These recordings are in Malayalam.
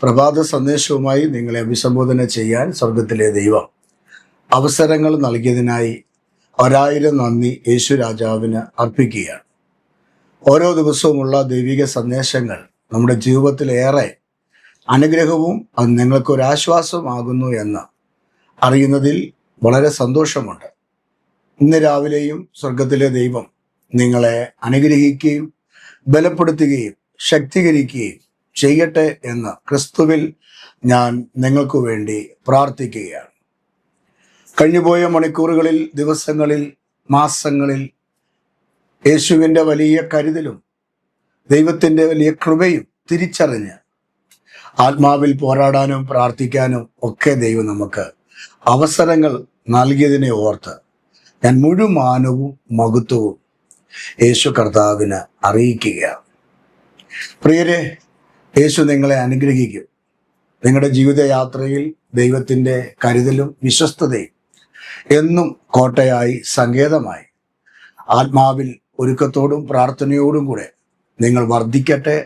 പ്രഭാത സന്ദേശവുമായി നിങ്ങളെ അഭിസംബോധന ചെയ്യാൻ സ്വർഗത്തിലെ ദൈവം അവസരങ്ങൾ നൽകിയതിനായി 1000 നന്ദി യേശു രാജാവിന് അർപ്പിക്കുകയാണ്. ഓരോ ദിവസവുമുള്ള ദൈവിക സന്ദേശങ്ങൾ നമ്മുടെ ജീവിതത്തിലേറെ അനുഗ്രഹവും അത് നിങ്ങൾക്കൊരാശ്വാസമാകുന്നു എന്ന് അറിയുന്നതിൽ വളരെ സന്തോഷമുണ്ട്. ഇന്ന് രാവിലെയും സ്വർഗത്തിലെ ദൈവം നിങ്ങളെ അനുഗ്രഹിക്കുകയും ബലപ്പെടുത്തുകയും ശക്തീകരിക്കുകയും ചെയ്യട്ടെ എന്ന് ക്രിസ്തുവിൽ ഞാൻ നിങ്ങൾക്ക് വേണ്ടി പ്രാർത്ഥിക്കുകയാണ്. കഴിഞ്ഞുപോയ മണിക്കൂറുകളിൽ, ദിവസങ്ങളിൽ, മാസങ്ങളിൽ യേശുവിൻ്റെ വലിയ കരുതലും ദൈവത്തിൻ്റെ വലിയ കൃപയും തിരിച്ചറിഞ്ഞ് ആത്മാവിൽ പോരാടാനും പ്രാർത്ഥിക്കാനും ഒക്കെ ദൈവം നമുക്ക് അവസരങ്ങൾ നൽകിയതിനെ ഓർത്ത് ഞാൻ മുഴുമാനവും മഹത്വവും യേശു കർത്താവിന് അറിയിക്കുകയാണ്. പ്രിയരെ, യേശു നിങ്ങളെ അനുഗ്രഹിക്കും. നിങ്ങളുടെ ജീവിതയാത്രയിൽ ദൈവത്തിൻ്റെ കരുതലും വിശ്വസ്തതയും എന്നും കോട്ടയായി, സങ്കേതമായി, ആത്മാവിൽ ഒരുക്കത്തോടും പ്രാർത്ഥനയോടും കൂടെ നിങ്ങൾ വർദ്ധിക്കട്ടെ,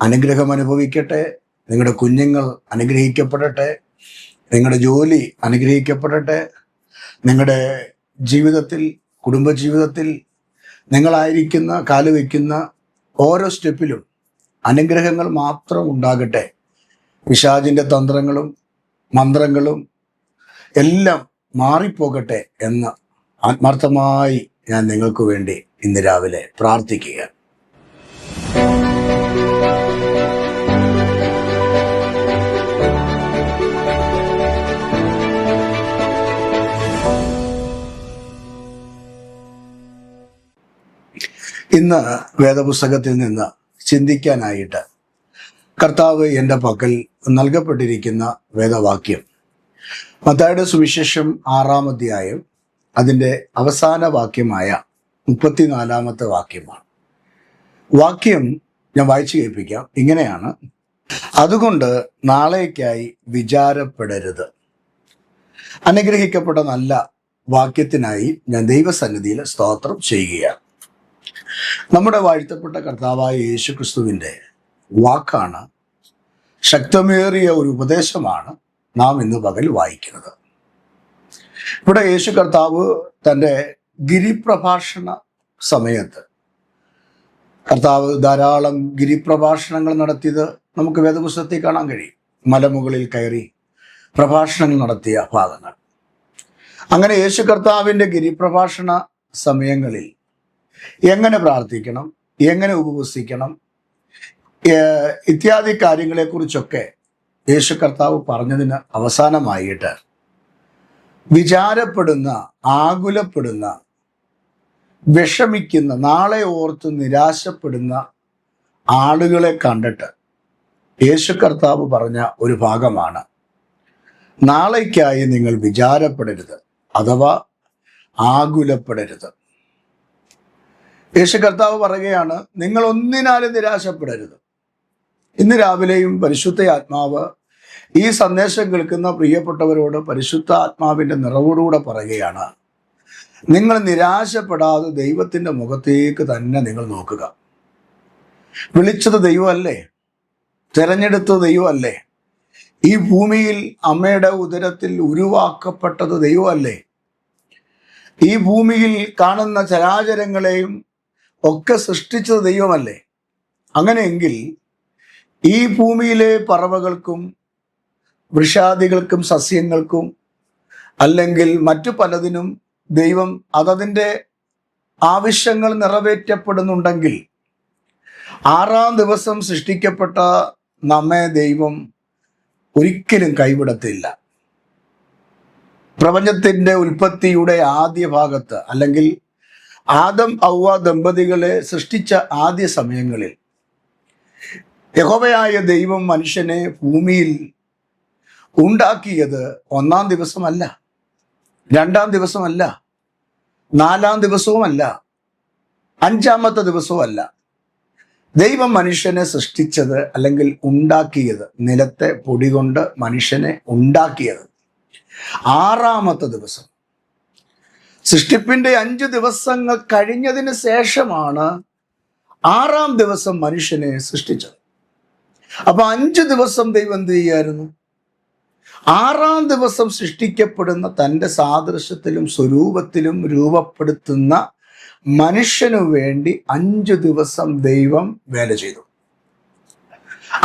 അനുഗ്രഹം അനുഭവിക്കട്ടെ. നിങ്ങളുടെ കുഞ്ഞുങ്ങൾ അനുഗ്രഹിക്കപ്പെടട്ടെ, നിങ്ങളുടെ ജോലി അനുഗ്രഹിക്കപ്പെടട്ടെ. നിങ്ങളുടെ ജീവിതത്തിൽ, കുടുംബജീവിതത്തിൽ നിങ്ങളായിരിക്കുന്ന കാലുവയ്ക്കുന്ന ഓരോ സ്റ്റെപ്പിലും അനുഗ്രഹങ്ങൾ മാത്രം ഉണ്ടാകട്ടെ. പിശാചിൻ്റെ തന്ത്രങ്ങളും മന്ത്രങ്ങളും എല്ലാം മാറിപ്പോകട്ടെ എന്ന് ആത്മാർത്ഥമായി ഞാൻ നിങ്ങൾക്ക് വേണ്ടി ഇന്ന് രാവിലെ പ്രാർത്ഥിക്കുക. ഇന്ന് വേദപുസ്തകത്തിൽ നിന്ന് ചിന്തിക്കാനായിട്ട് കർത്താവ് എൻ്റെ പക്കൽ നൽകപ്പെട്ടിരിക്കുന്ന വേദവാക്യം മത്തായിയുടെ സുവിശേഷം 6-ാം അധ്യായം അതിൻ്റെ അവസാന വാക്യമായ 34-ാമത്തെ വാക്യമാണ്. വാക്യം ഞാൻ വായിച്ചു കേൾപ്പിക്കാം. ഇങ്ങനെയാണ്: അതുകൊണ്ട് നാളേക്കായി വിചാരപ്പെടരുത്. അനുഗ്രഹിക്കപ്പെട്ട നല്ല വാക്യത്തിനായി ഞാൻ ദൈവസന്നിധിയിൽ സ്തോത്രം ചെയ്യുകയാണ്. നമ്മുടെ വാഴ്ത്തപ്പെട്ട കർത്താവായ യേശു ക്രിസ്തുവിൻ്റെ വാക്കാണ്. ശക്തമേറിയ ഒരു ഉപദേശമാണ് നാം ഇന്ന് പകൽ വായിക്കുന്നത്. ഇവിടെ യേശു കർത്താവ് തൻ്റെ ഗിരിപ്രഭാഷണ സമയത്ത് കർത്താവ് ധാരാളം ഗിരിപ്രഭാഷണങ്ങൾ നടത്തിയത് നമുക്ക് വേദപുസ്തകത്തിൽ കാണാൻ കഴിയും. മലമുകളിൽ കയറി പ്രഭാഷണങ്ങൾ നടത്തിയ ഭാഗങ്ങൾ. അങ്ങനെ യേശു കർത്താവിൻ്റെ ഗിരിപ്രഭാഷണ സമയങ്ങളിൽ എങ്ങനെ പ്രാർത്ഥിക്കണം, എങ്ങനെ ഉപവസിക്കണം ഇത്യാദി കാര്യങ്ങളെക്കുറിച്ചൊക്കെ യേശു കർത്താവ് പറഞ്ഞതിന് അവസാനമായിട്ട് വിചാരപ്പെടുന്ന, ആകുലപ്പെടുന്ന, വിഷമിക്കുന്ന, നാളെ ഓർത്ത് നിരാശപ്പെടുന്ന ആളുകളെ കണ്ടിട്ട് യേശു കർത്താവ് പറഞ്ഞ ഒരു ഭാഗമാണ്: നാളേക്കായി നിങ്ങൾ വിചാരപ്പെടരുത്, അഥവാ ആകുലപ്പെടരുത്. യേശു കർത്താവ് പറയുകയാണ്, നിങ്ങൾ ഒന്നിനാലും നിരാശപ്പെടരുത്. ഇന്ന് രാവിലെയും പരിശുദ്ധ ആത്മാവ് ഈ സന്ദേശം കേൾക്കുന്ന പ്രിയപ്പെട്ടവരോട് പരിശുദ്ധ ആത്മാവിൻ്റെ നിറവോടുകൂടെ പറയുകയാണ്: നിങ്ങൾ നിരാശപ്പെടാതെ ദൈവത്തിൻ്റെ മുഖത്തേക്ക് തന്നെ നിങ്ങൾ നോക്കുക. വിളിച്ചത് ദൈവമല്ലേ? തിരഞ്ഞെടുത്തത് ദൈവമല്ലേ? ഈ ഭൂമിയിൽ അമ്മയുടെ ഉദരത്തിൽ ഉരുവാക്കപ്പെട്ടത് ദൈവമല്ലേ? ഈ ഭൂമിയിൽ കാണുന്ന ചരാചരങ്ങളെയും ഒക്കെ സൃഷ്ടിച്ചത് ദൈവമല്ലേ? അങ്ങനെയെങ്കിൽ ഈ ഭൂമിയിലെ പറവകൾക്കും വൃക്ഷാദികൾക്കും സസ്യങ്ങൾക്കും അല്ലെങ്കിൽ മറ്റു പലതിനും ദൈവം അതതിൻ്റെ ആവശ്യങ്ങൾ നിറവേറ്റപ്പെടുന്നുണ്ടെങ്കിൽ 6-ാം ദിവസം സൃഷ്ടിക്കപ്പെട്ട നമ്മെ ദൈവം ഒരിക്കലും കൈവിടത്തില്ല. പ്രപഞ്ചത്തിൻ്റെ ഉൽപ്പത്തിയുടെ ആദ്യ ഭാഗത്ത്, അല്ലെങ്കിൽ ആദം ഔവ്വ ദമ്പതികളെ സൃഷ്ടിച്ച ആദ്യ സമയങ്ങളിൽ യഹോവയായ ദൈവം മനുഷ്യനെ ഭൂമിയിൽ ഉണ്ടാക്കിയത് 1-ാം ദിവസമല്ല, 2-ാം ദിവസമല്ല, 4-ാം ദിവസവുമല്ല, 5-ാമത്തെ ദിവസവുമല്ല. ദൈവം മനുഷ്യനെ സൃഷ്ടിച്ചത് അല്ലെങ്കിൽ ഉണ്ടാക്കിയത്, നിലത്തെ പൊടി കൊണ്ട് മനുഷ്യനെ ഉണ്ടാക്കിയത് 6-ാമത്തെ ദിവസം. സൃഷ്ടിപ്പിൻ്റെ 5 ദിവസങ്ങൾ കഴിഞ്ഞതിന് ശേഷമാണ് 6-ാം ദിവസം മനുഷ്യനെ സൃഷ്ടിച്ചത്. അപ്പൊ 5 ദിവസം ദൈവം എന്ത് ചെയ്യായിരുന്നു? 6-ാം ദിവസം സൃഷ്ടിക്കപ്പെടുന്ന തൻ്റെ സാദൃശ്യത്തിലും സ്വരൂപത്തിലും രൂപപ്പെടുത്തുന്ന മനുഷ്യനു വേണ്ടി 5 ദിവസം ദൈവം വേല ചെയ്തു.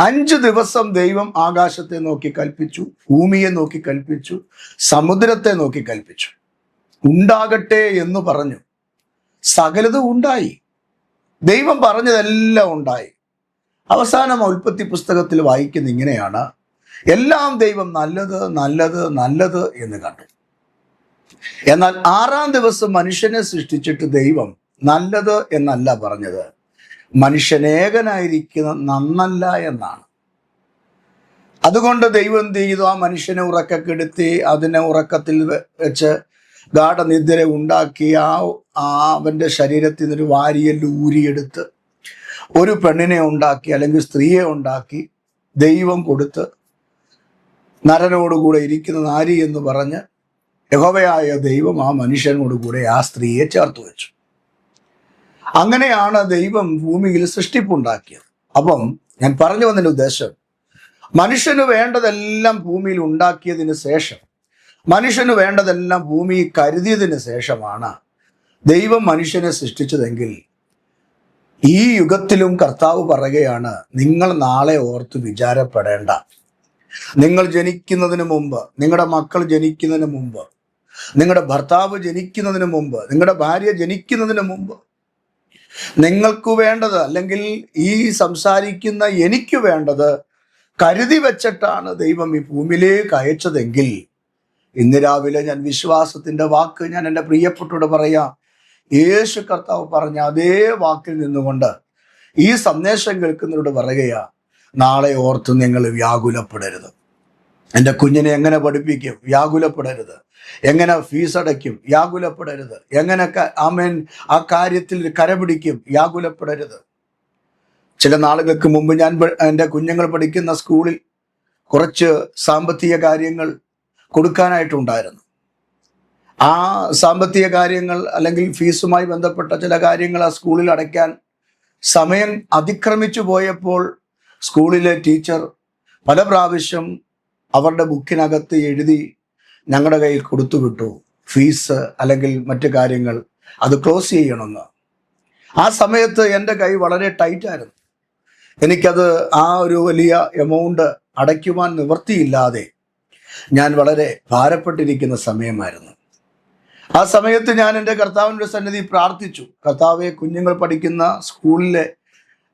5 ദിവസം ദൈവം ആകാശത്തെ നോക്കി കൽപ്പിച്ചു, ഭൂമിയെ നോക്കി കൽപ്പിച്ചു, സമുദ്രത്തെ നോക്കി കൽപ്പിച്ചു. ഉണ്ടാകട്ടെ എന്ന് പറഞ്ഞു. സകലതും ഉണ്ടായി. ദൈവം പറഞ്ഞതെല്ലാം ഉണ്ടായി. അവസാനം ഉൽപ്പത്തി പുസ്തകത്തിൽ വായിക്കുന്ന ഇങ്ങനെയാണ്: എല്ലാം ദൈവം നല്ലത് നല്ലത് നല്ലത് എന്ന് കണ്ടു. എന്നാൽ 6-ാം ദിവസം മനുഷ്യനെ സൃഷ്ടിച്ചിട്ട് ദൈവം നല്ലത് എന്നല്ല പറഞ്ഞത്, മനുഷ്യനേകനായിരിക്കുന്ന നന്നല്ല എന്നാണ്. അതുകൊണ്ട് ദൈവം എന്ത് ചെയ്തു? ആ മനുഷ്യനെ ഉറക്കക്കെടുത്തി അതിനെ ഉറക്കത്തിൽ വെച്ച് ഗാഠനിദ്ര ഉണ്ടാക്കി അവൻ്റെ ശരീരത്തിൽ നിന്നൊരു വാരിയെല്ല് ഊരിയെടുത്ത് ഒരു പെണ്ണിനെ ഉണ്ടാക്കി, അല്ലെങ്കിൽ സ്ത്രീയെ ഉണ്ടാക്കി ദൈവം കൊടുത്ത് നരനോടുകൂടെ ഇരിക്കുന്ന നാരി എന്ന് പറഞ്ഞ് യഹോവയായ ദൈവം ആ മനുഷ്യനോടുകൂടെ ആ സ്ത്രീയെ ചേർത്ത് വെച്ചു. അങ്ങനെയാണ് ദൈവം ഭൂമിയിൽ സൃഷ്ടിപ്പുണ്ടാക്കിയത്. അപ്പം ഞാൻ പറഞ്ഞു വന്നതിൻ്റെ ഉദ്ദേശം, മനുഷ്യന് വേണ്ടതെല്ലാം ഭൂമിയിൽ ഉണ്ടാക്കിയതിന് ശേഷം, മനുഷ്യന് വേണ്ടതെല്ലാം ഭൂമിയിൽ കരുതിയതിന് ശേഷമാണ് ദൈവം മനുഷ്യനെ സൃഷ്ടിച്ചതെങ്കിൽ, ഈ യുഗത്തിലും കർത്താവ് പറയുകയാണ്, നിങ്ങൾ നാളെ ഓർത്ത് വിചാരപ്പെടേണ്ട. നിങ്ങൾ ജനിക്കുന്നതിന് മുമ്പ്, നിങ്ങളുടെ മക്കൾ ജനിക്കുന്നതിന് മുമ്പ്, നിങ്ങളുടെ ഭർത്താവ് ജനിക്കുന്നതിന് മുമ്പ്, നിങ്ങളുടെ ഭാര്യ ജനിക്കുന്നതിന് മുമ്പ് നിങ്ങൾക്ക് വേണ്ടത്, അല്ലെങ്കിൽ ഈ സംസാരിക്കുന്ന എനിക്ക് വേണ്ടത് കരുതി വെച്ചിട്ടാണ് ദൈവം ഈ ഭൂമിയിലേക്ക് അയച്ചതെങ്കിൽ, ഇന്ന് രാവിലെ ഞാൻ വിശ്വാസത്തിൻ്റെ വാക്ക് ഞാൻ എൻ്റെ പ്രിയപ്പെട്ടോട് പറയാം. യേശു കർത്താവ് പറഞ്ഞ അതേ വാക്കിൽ നിന്നുകൊണ്ട് ഈ സന്ദേശം കേൾക്കുന്നവരോട് പറയുകയാ, നാളെ ഓർത്ത് നിങ്ങൾ വ്യാകുലപ്പെടരുത്. എൻ്റെ കുഞ്ഞിനെ എങ്ങനെ പഠിപ്പിക്കും? വ്യാകുലപ്പെടരുത്. എങ്ങനെ ഫീസ് അടയ്ക്കും? വ്യാകുലപ്പെടരുത്. എങ്ങനെ ആ കാര്യത്തിൽ കരപിടിക്കും? വ്യാകുലപ്പെടരുത്. ചില നാളുകൾക്ക് മുമ്പ് ഞാൻ എൻ്റെ കുഞ്ഞുങ്ങൾ പഠിക്കുന്ന സ്കൂളിൽ കുറച്ച് സാമ്പത്തിക കാര്യങ്ങൾ കൊടുക്കാനായിട്ടുണ്ടായിരുന്നു. ആ സാമ്പത്തിക കാര്യങ്ങൾ, അല്ലെങ്കിൽ ഫീസുമായി ബന്ധപ്പെട്ട ചില കാര്യങ്ങൾ ആ സ്കൂളിൽ അടയ്ക്കാൻ സമയം അതിക്രമിച്ചു പോയപ്പോൾ സ്കൂളിലെ ടീച്ചർ പല പ്രാവശ്യം അവരുടെ ബുക്കിനകത്ത് എഴുതി ഞങ്ങളുടെ കയ്യിൽ കൊടുത്തു വിട്ടു, ഫീസ് അല്ലെങ്കിൽ മറ്റു കാര്യങ്ങൾ അത് ക്ലോസ് ചെയ്യണമെന്ന്. ആ സമയത്ത് എൻ്റെ കൈ വളരെ ടൈറ്റായിരുന്നു. എനിക്കത് ആ ഒരു വലിയ എമൗണ്ട് അടയ്ക്കുവാൻ നിവൃത്തിയില്ലാതെ ഞാൻ വളരെ ഭാരപ്പെട്ടിരിക്കുന്ന സമയമായിരുന്നു. ആ സമയത്ത് ഞാൻ എൻ്റെ കർത്താവിൻ്റെ സന്നിധി പ്രാർത്ഥിച്ചു, കർത്താവെ, കുഞ്ഞുങ്ങൾ പഠിക്കുന്ന സ്കൂളിലെ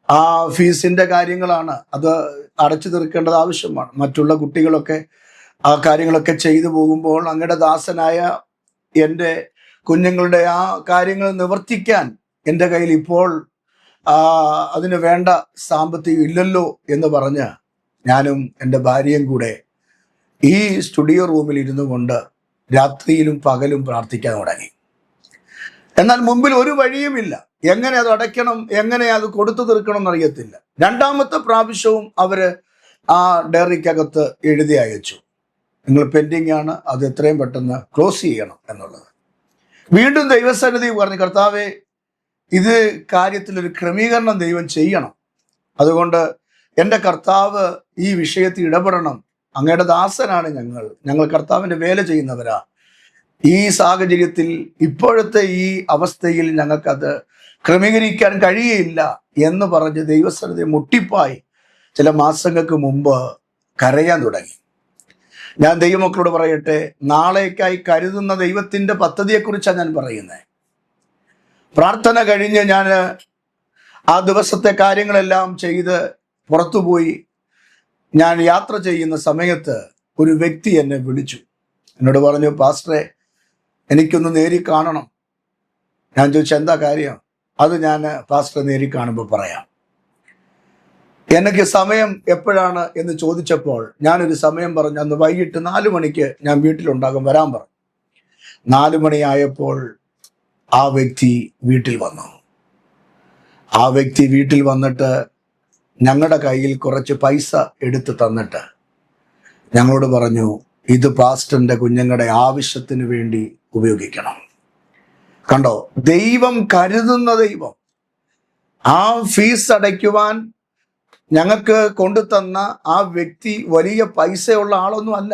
ആ ഫീസിൻ്റെ കാര്യങ്ങളാണ്, അത് അടച്ചു തീർക്കേണ്ടത് ആവശ്യമാണ്. മറ്റുള്ള കുട്ടികളൊക്കെ ആ കാര്യങ്ങളൊക്കെ ചെയ്തു പോകുമ്പോൾ അങ്ങയുടെ ദാസനായ എൻ്റെ കുഞ്ഞുങ്ങളുടെ ആ കാര്യങ്ങൾ നിവർത്തിക്കാൻ എൻ്റെ കയ്യിൽ ഇപ്പോൾ അതിന് വേണ്ട സാമ്പത്തികം ഇല്ലല്ലോ എന്ന് പറഞ്ഞ് ഞാനും എൻ്റെ ഭാര്യയും കൂടെ ഈ സ്റ്റുഡിയോ റൂമിൽ ഇരുന്നു കൊണ്ട് രാത്രിയിലും പകലും പ്രാർത്ഥിക്കാൻ തുടങ്ങി. എന്നാൽ മുമ്പിൽ ഒരു വഴിയുമില്ല. എങ്ങനെ അത് അടയ്ക്കണം, എങ്ങനെ അത് കൊടുത്തു തീർക്കണം എന്നറിയത്തില്ല. 2-ാമത്തെ പ്രാവശ്യവും അവര് ആ ഡയറിക്കകത്ത് എഴുതി അയച്ചു, നിങ്ങൾ പെൻഡിങ് ആണ്, അത് എത്രയും പെട്ടെന്ന് ക്ലോസ് ചെയ്യണം എന്നുള്ളത്. വീണ്ടും ദൈവസന്നിധി പറഞ്ഞു, കർത്താവെ, ഇത് കാര്യത്തിലൊരു ക്രമീകരണം ദൈവം ചെയ്യണം. അതുകൊണ്ട് എൻ്റെ കർത്താവ് ഈ വിഷയത്തിൽ ഇടപെടണം. അങ്ങയുടെ ദാസനാണ് ഞങ്ങൾ കർത്താവിൻ്റെ വേല ചെയ്യുന്നവരാ. ഈ സാഹചര്യത്തിൽ, ഇപ്പോഴത്തെ ഈ അവസ്ഥയിൽ ഞങ്ങൾക്കത് ക്രമീകരിക്കാൻ കഴിയില്ല എന്ന് പറഞ്ഞ് ദൈവസന്നിധി മുട്ടിപ്പായി ചില മാസങ്ങൾക്ക് മുമ്പ് കരയാൻ തുടങ്ങി. ഞാൻ ദൈവമക്കളോട് പറയട്ടെ, നാളേക്കായി കരുതുന്ന ദൈവത്തിൻ്റെ പദ്ധതിയെക്കുറിച്ചാണ് ഞാൻ പറയുന്നത്. പ്രാർത്ഥന കഴിഞ്ഞ് ഞാൻ ആ ദിവസത്തെ കാര്യങ്ങളെല്ലാം ചെയ്ത് പുറത്തുപോയി ഞാൻ യാത്ര ചെയ്യുന്ന സമയത്ത് ഒരു വ്യക്തി എന്നെ വിളിച്ചു. എന്നോട് പറഞ്ഞു, പാസ്റ്ററെ, എനിക്കൊന്ന് നേരി കാണണം. ഞാൻ ചോദിച്ചു, എന്താ കാര്യം? അത് ഞാൻ പാസ്റ്ററെ നേരി കാണുമ്പോൾ പറയാം. എനിക്ക് സമയം എപ്പോഴാണ് എന്ന് ചോദിച്ചപ്പോൾ ഞാനൊരു സമയം പറഞ്ഞു. അന്ന് വൈകിട്ട് 4 മണിക്ക് ഞാൻ വീട്ടിലുണ്ടാകും, വരാൻ പറഞ്ഞു. 4 മണിയായപ്പോൾ ആ വ്യക്തി വീട്ടിൽ വന്നു. ആ വ്യക്തി വീട്ടിൽ വന്നിട്ട് ഞങ്ങളുടെ കയ്യിൽ കുറച്ച് പൈസ എടുത്ത് തന്നിട്ട് ഞങ്ങളോട് പറഞ്ഞു, ഇത് പാസ്റ്ററിന്റെ കുഞ്ഞുങ്ങളുടെ ആവശ്യത്തിന് വേണ്ടി ഉപയോഗിക്കണം. കണ്ടോ, ദൈവം കരുതുന്ന ദൈവം. ആ ഫീസ് അടയ്ക്കുവാൻ ഞങ്ങൾക്ക് കൊണ്ടുതന്ന ആ വ്യക്തി വലിയ പൈസയുള്ള ആളൊന്നും അല്ല.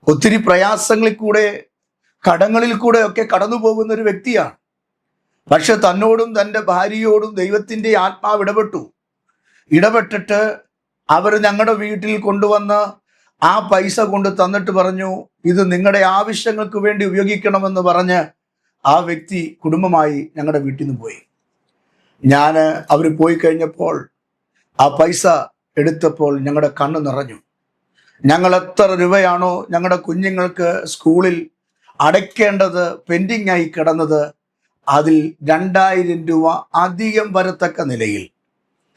ഒത്തിരി പ്രയാസങ്ങളിൽ കൂടെ, കടങ്ങളിൽ കൂടെ ഒക്കെ കടന്നു പോകുന്ന ഒരു വ്യക്തിയാണ്. പക്ഷെ തന്നോടും തൻ്റെ ഭാര്യയോടും ദൈവത്തിൻ്റെ ആത്മാവ് ഇടപെട്ടിട്ട് അവർ ഞങ്ങളുടെ വീട്ടിൽ കൊണ്ടുവന്ന് ആ പൈസ കൊണ്ട് തന്നിട്ട് പറഞ്ഞു, ഇത് നിങ്ങളുടെ ആവശ്യങ്ങൾക്ക് വേണ്ടി ഉപയോഗിക്കണമെന്ന് പറഞ്ഞ് ആ വ്യക്തി കുടുംബമായി ഞങ്ങളുടെ വീട്ടിൽ നിന്ന് പോയി. അവർ പോയി കഴിഞ്ഞപ്പോൾ ആ പൈസ എടുത്തപ്പോൾ ഞങ്ങളുടെ കണ്ണ് നിറഞ്ഞു. ഞങ്ങൾ എത്ര രൂപയാണോ ഞങ്ങളുടെ കുഞ്ഞുങ്ങൾക്ക് സ്കൂളിൽ അടയ്ക്കേണ്ടത് പെൻഡിങ് ആയി കിടന്നത്, അതിൽ 2000 രൂപ അധികം വരത്തക്ക നിലയിൽ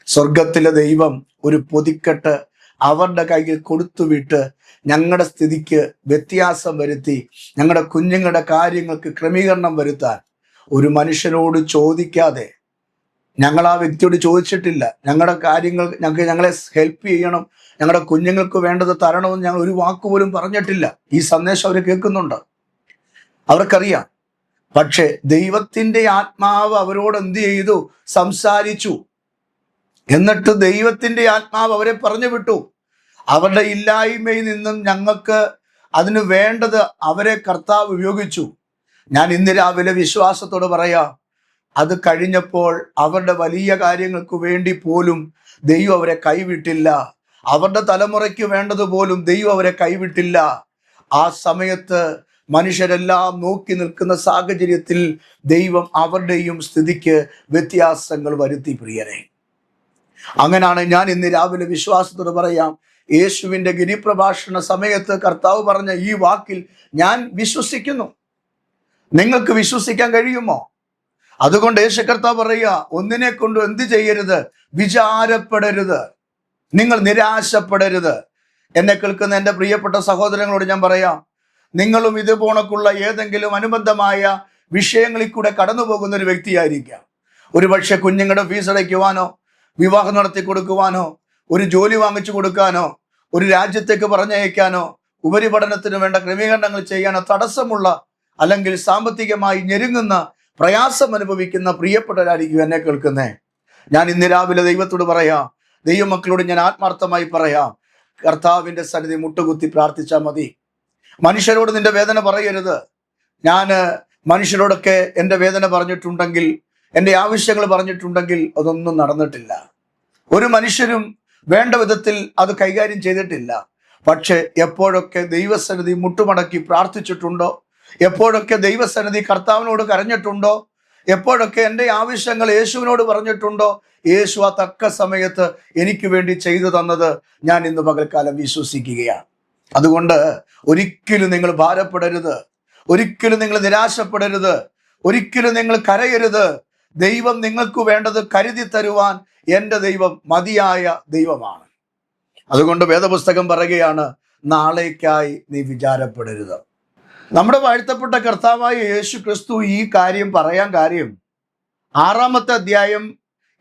സ്വർഗത്തിലെ ദൈവം ഒരു പൊതിക്കെട്ട് അവരുടെ കയ്യിൽ കൊടുത്തുവിട്ട് ഞങ്ങളുടെ സ്ഥിതിക്ക് വ്യത്യാസം വരുത്തി, ഞങ്ങളുടെ കുഞ്ഞുങ്ങളുടെ കാര്യങ്ങൾക്ക് ക്രമീകരണം വരുത്താൻ ഒരു മനുഷ്യനോട് ചോദിക്കാതെ, ഞങ്ങൾ ആ വ്യക്തിയോട് ചോദിച്ചിട്ടില്ല, ഞങ്ങളുടെ കാര്യങ്ങൾ ഞങ്ങളെ ഹെൽപ്പ് ചെയ്യണം, ഞങ്ങളുടെ കുഞ്ഞുങ്ങൾക്ക് വേണ്ടത് തരണമെന്ന് ഞങ്ങൾ ഒരു വാക്കുപോലും പറഞ്ഞിട്ടില്ല. ഈ സന്ദേശം അവർ കേൾക്കുന്നുണ്ട്, അവർക്കറിയാം. പക്ഷെ ദൈവത്തിൻ്റെ ആത്മാവ് അവരോട് എന്ത് ചെയ്തു? സംസാരിച്ചു. എന്നിട്ട് ദൈവത്തിൻ്റെ ആത്മാവ് അവരെ പറഞ്ഞു വിട്ടു. അവരുടെ ഇല്ലായ്മയിൽ നിന്നും ഞങ്ങൾക്ക് അതിന് വേണ്ടത് അവരെ കർത്താവ് ഉപയോഗിച്ചു. ഞാൻ ഇന്ന് രാവിലെ വിശ്വാസത്തോട് പറയാം, അത് കഴിഞ്ഞപ്പോൾ അവരുടെ വലിയ കാര്യങ്ങൾക്ക് വേണ്ടി പോലും ദൈവം അവരെ കൈവിട്ടില്ല. അവരുടെ തലമുറയ്ക്ക് വേണ്ടതുപോലും ദൈവം അവരെ കൈവിട്ടില്ല. ആ സമയത്ത് മനുഷ്യരെല്ലാം നോക്കി നിൽക്കുന്ന സാഹചര്യത്തിൽ ദൈവം അവരുടെയും സ്ഥിതിക്ക് വ്യത്യാസങ്ങൾ വരുത്തി. പ്രിയരെ, അങ്ങനെയാണ് ഞാൻ ഇന്ന് രാവിലെ വിശ്വാസത്തോട് പറയാം, യേശുവിൻ്റെ ഗിരിപ്രഭാഷണ സമയത്ത് കർത്താവ് പറഞ്ഞ ഈ വാക്കിൽ ഞാൻ വിശ്വസിക്കുന്നു. നിങ്ങൾക്ക് വിശ്വസിക്കാൻ കഴിയുമോ? അതുകൊണ്ട് യേശു കർത്താവ് പറയുക, ഒന്നിനെ കൊണ്ട് എന്ത് ചെയ്യരുത്? വിചാരപ്പെടരുത്, നിങ്ങൾ നിരാശപ്പെടരുത്. എന്നെ കേൾക്കുന്ന എൻ്റെ പ്രിയപ്പെട്ട സഹോദരങ്ങളോട് ഞാൻ പറയാം, നിങ്ങളും ഇതുപോണക്കുള്ള ഏതെങ്കിലും അനുബന്ധമായ വിഷയങ്ങളിൽ കൂടെ കടന്നു പോകുന്ന ഒരു വ്യക്തിയായിരിക്കാം. ഒരുപക്ഷെ കുഞ്ഞുങ്ങളുടെ ഫീസ് അടയ്ക്കുവാനോ, വിവാഹം നടത്തി കൊടുക്കുവാനോ, ഒരു ജോലി വാങ്ങിച്ചു കൊടുക്കാനോ, ഒരു രാജ്യത്തേക്ക് പറഞ്ഞയക്കാനോ, ഉപരിപഠനത്തിന് വേണ്ട ക്രമീകരണങ്ങൾ ചെയ്യാനോ തടസ്സമുള്ള, അല്ലെങ്കിൽ സാമ്പത്തികമായി ഞെരുങ്ങുന്ന, പ്രയാസം അനുഭവിക്കുന്ന പ്രിയപ്പെട്ടവരായിരിക്കും എന്നെ കേൾക്കുന്നേ. ഞാൻ ഇന്ന് രാവിലെ ദൈവത്തോട് പറയാം, ദൈവമക്കളോട് ഞാൻ ആത്മാർത്ഥമായി പറയാം, കർത്താവിൻ്റെ സന്നിധി മുട്ടുകുത്തി പ്രാർത്ഥിച്ചാൽ മതി. മനുഷ്യരോട് നിന്റെ വേദന പറയരുത്. ഞാൻ മനുഷ്യരോടൊക്കെ എൻ്റെ വേദന പറഞ്ഞിട്ടുണ്ടെങ്കിൽ, എൻ്റെ ആവശ്യങ്ങൾ പറഞ്ഞിട്ടുണ്ടെങ്കിൽ അതൊന്നും നടന്നിട്ടില്ല. ഒരു മനുഷ്യരും വേണ്ട വിധത്തിൽ അത് കൈകാര്യം ചെയ്തിട്ടില്ല. പക്ഷെ എപ്പോഴൊക്കെ ദൈവസന്നിധി മുട്ടുമടക്കി പ്രാർത്ഥിച്ചിട്ടുണ്ടോ, എപ്പോഴൊക്കെ ദൈവസന്നിധി കർത്താവിനോട് കരഞ്ഞിട്ടുണ്ടോ, എപ്പോഴൊക്കെ എൻ്റെ ആവശ്യങ്ങൾ യേശുവിനോട് പറഞ്ഞിട്ടുണ്ടോ, യേശു ആ തക്ക സമയത്ത് എനിക്ക് വേണ്ടി ചെയ്തു തന്നത് ഞാൻ ഇന്ന് പകൽക്കാലം വിശ്വസിക്കുകയാണ്. അതുകൊണ്ട് ഒരിക്കലും നിങ്ങൾ ഭാരപ്പെടരുത്, ഒരിക്കലും നിങ്ങൾ നിരാശപ്പെടരുത്, ഒരിക്കലും നിങ്ങൾ കരയരുത്. ദൈവം നിങ്ങൾക്ക് വേണ്ടത് കരുതി തരുവാൻ എൻ്റെ ദൈവം മതിയായ ദൈവമാണ്. അതുകൊണ്ട് വേദപുസ്തകം പറയുകയാണ്, നാളേക്കായി നീ വിചാരപ്പെടരുത്. നമ്മുടെ വാഴ്ത്തപ്പെട്ട കർത്താവായ യേശു ക്രിസ്തു ഈ കാര്യം പറയാൻ കാര്യം 6-ാമത്തെ അധ്യായം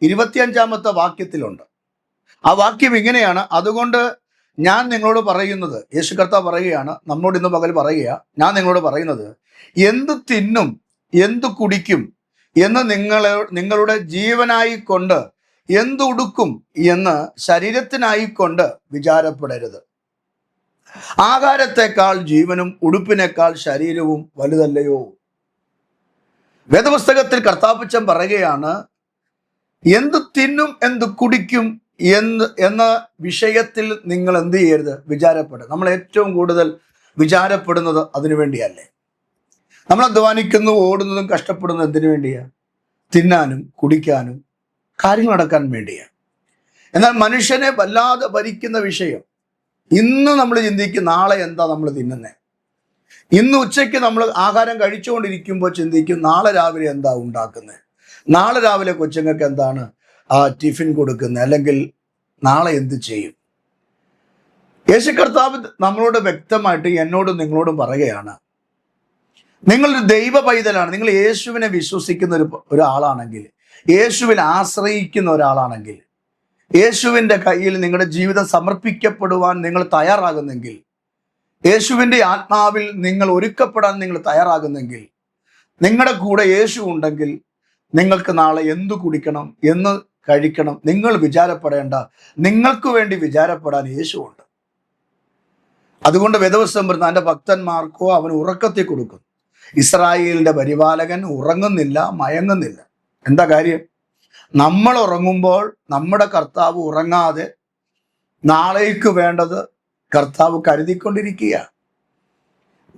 25-ാമത്തെ വാക്യത്തിലുണ്ട്. ആ വാക്യം ഇങ്ങനെയാണ്, അതുകൊണ്ട് ഞാൻ നിങ്ങളോട് പറയുന്നത്, യേശു കർത്താവ് പറയുകയാണ്, നമ്മോട് ഇന്ന് പകൽ പറയുക, ഞാൻ നിങ്ങളോട് പറയുന്നത്, എന്ത് തിന്നും എന്ത് കുടിക്കും എന്ന് നിങ്ങളുടെ ജീവനായിക്കൊണ്ട് എന്തുടുക്കും എന്ന് ശരീരത്തിനായിക്കൊണ്ട് വിചാരപ്പെടരുത്. ആഹാരത്തെക്കാൾ ജീവനും ഉടുപ്പിനേക്കാൾ ശരീരവും വലുതല്ലയോ? വേദപുസ്തകത്തിൽ കർത്താപ്പച്ചൻ പറയുകയാണ്, എന്ത് തിന്നും എന്ത് കുടിക്കും എന്ന വിഷയത്തിൽ നിങ്ങൾ എന്ത് ചെയ്യരുത്? വിചാരപ്പെടുക. നമ്മൾ ഏറ്റവും കൂടുതൽ വിചാരപ്പെടുന്നത് അതിനു വേണ്ടിയല്ലേ? നമ്മൾ അധ്വാനിക്കുന്നു, ഓടുന്നതും കഷ്ടപ്പെടുന്നതും എന്തിനു വേണ്ടിയാണ്? തിന്നാനും കുടിക്കാനും കാര്യങ്ങൾ നടക്കാൻ വേണ്ടിയാണ്. എന്നാൽ മനുഷ്യനെ വല്ലാതെ ഭരിക്കുന്ന വിഷയം, ഇന്ന് നമ്മൾ ചിന്തിക്കും നാളെ എന്താ നമ്മൾ തിന്നുന്നത്. ഇന്ന് ഉച്ചയ്ക്ക് നമ്മൾ ആഹാരം കഴിച്ചുകൊണ്ടിരിക്കുമ്പോൾ ചിന്തിക്കും നാളെ രാവിലെ എന്താ ഉണ്ടാക്കുന്നത്, നാളെ രാവിലെ കൊച്ചുങ്ങൾക്ക് എന്താണ് ടിഫിൻ കൊടുക്കുന്നത്, അല്ലെങ്കിൽ നാളെ എന്ത് ചെയ്യും. യേശു കർത്താവ് നമ്മളോട് വ്യക്തമായിട്ട് എന്നോടും നിങ്ങളോടും പറയുകയാണ്, നിങ്ങളൊരു ദൈവ പൈതലാണ്, നിങ്ങൾ യേശുവിനെ വിശ്വസിക്കുന്ന ഒരാളാണെങ്കിൽ, യേശുവിൽ ആശ്രയിക്കുന്ന ഒരാളാണെങ്കിൽ, യേശുവിൻ്റെ കയ്യിൽ നിങ്ങളുടെ ജീവിതം സമർപ്പിക്കപ്പെടുവാൻ നിങ്ങൾ തയ്യാറാകുന്നെങ്കിൽ, യേശുവിൻ്റെ ആത്മാവിൽ നിങ്ങൾ ഒരുക്കപ്പെടാൻ നിങ്ങൾ തയ്യാറാകുന്നെങ്കിൽ, നിങ്ങളുടെ കൂടെ യേശു ഉണ്ടെങ്കിൽ നിങ്ങൾക്ക് നാളെ എന്തു കുടിക്കണം എന്ന് കഴിക്കണം. നിങ്ങൾ വിചാരപ്പെടേണ്ട, നിങ്ങൾക്ക് വേണ്ടി വിചാരപ്പെടാൻ യേശുവുണ്ട്. അതുകൊണ്ട് വേദപുസ്തകം പറയുന്ന തൻ്റെ ഭക്തന്മാർക്കോ അവൻ ഉറക്കത്തിൽ കൊടുക്കും. ഇസ്രായേലിന്റെ പരിപാലകൻ ഉറങ്ങുന്നില്ല, മയങ്ങുന്നില്ല. എന്താ കാര്യം? നമ്മൾ ഉറങ്ങുമ്പോൾ നമ്മുടെ കർത്താവ് ഉറങ്ങാതെ നാളേക്ക് വേണ്ടത് കർത്താവ് കരുതിക്കൊണ്ടിരിക്കുക.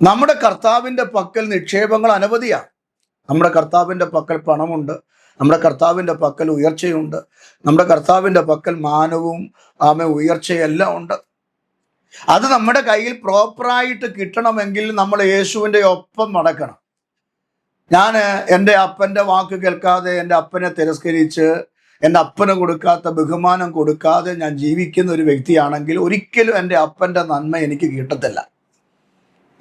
നമ്മുടെ കർത്താവിൻ്റെ പക്കൽ നിക്ഷേപങ്ങൾ അനവധിയാണ്. നമ്മുടെ കർത്താവിൻ്റെ പക്കൽ പണമുണ്ട്, നമ്മുടെ കർത്താവിൻ്റെ പക്കൽ ഉയർച്ചയുണ്ട്, നമ്മുടെ കർത്താവിൻ്റെ പക്കൽ മാനവും ഉയർച്ചയെല്ലാം ഉണ്ട്. അത് നമ്മുടെ കയ്യിൽ പ്രോപ്പറായിട്ട് കിട്ടണമെങ്കിൽ നമ്മൾ യേശുവിൻ്റെ ഒപ്പം നടക്കണം. ഞാൻ എൻ്റെ അപ്പൻ്റെ വാക്ക് കേൾക്കാതെ, എൻ്റെ അപ്പനെ തിരസ്കരിച്ച്, എൻ്റെ അപ്പന് കൊടുക്കാത്ത ബഹുമാനം കൊടുക്കാതെ ഞാൻ ജീവിക്കുന്ന ഒരു വ്യക്തിയാണെങ്കിൽ ഒരിക്കലും എൻ്റെ അപ്പൻ്റെ നന്മ എനിക്ക് കിട്ടത്തില്ല.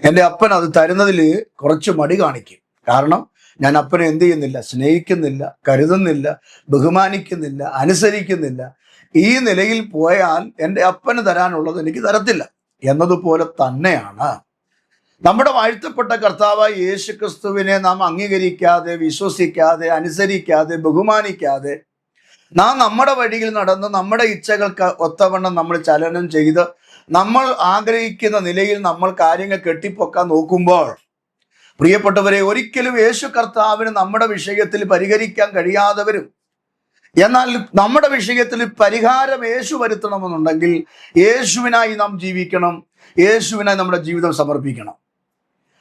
എൻ്റെ അപ്പൻ അത് തരുന്നതിൽ കുറച്ച് മടി കാണിക്കും. കാരണം ഞാൻ അപ്പനെ എന്ത് ചെയ്യുന്നില്ല? സ്നേഹിക്കുന്നില്ല, കരുതുന്നില്ല, ബഹുമാനിക്കുന്നില്ല, അനുസരിക്കുന്നില്ല. ഈ നിലയിൽ പോയാൽ എൻ്റെ അപ്പന് തരാനുള്ളത് എനിക്ക് തരത്തില്ല എന്നതുപോലെ തന്നെയാണ് നമ്മുടെ വാഴ്ത്തപ്പെട്ട കർത്താവായ യേശു ക്രിസ്തുവിനെ നാം അംഗീകരിക്കാതെ, വിശ്വസിക്കാതെ, അനുസരിക്കാതെ, ബഹുമാനിക്കാതെ നാം നമ്മുടെ വഴിയിൽ നടന്ന് നമ്മുടെ ഇച്ഛകൾക്ക് ഒത്തവണ്ണം നമ്മൾ ചലനം ചെയ്ത് നമ്മൾ ആഗ്രഹിക്കുന്ന നിലയിൽ നമ്മൾ കാര്യങ്ങൾ കെട്ടിപ്പൊക്കാൻ നോക്കുമ്പോൾ, പ്രിയപ്പെട്ടവരെ, ഒരിക്കലും യേശു കർത്താവിന് നമ്മുടെ വിഷയത്തിൽ പരിഹരിക്കാൻ കഴിയാതെ വരും. എന്നാൽ നമ്മുടെ വിഷയത്തിൽ പരിഹാരം യേശു വരുത്തണമെന്നുണ്ടെങ്കിൽ യേശുവിനായി നാം ജീവിക്കണം, യേശുവിനായി നമ്മുടെ ജീവിതം സമർപ്പിക്കണം.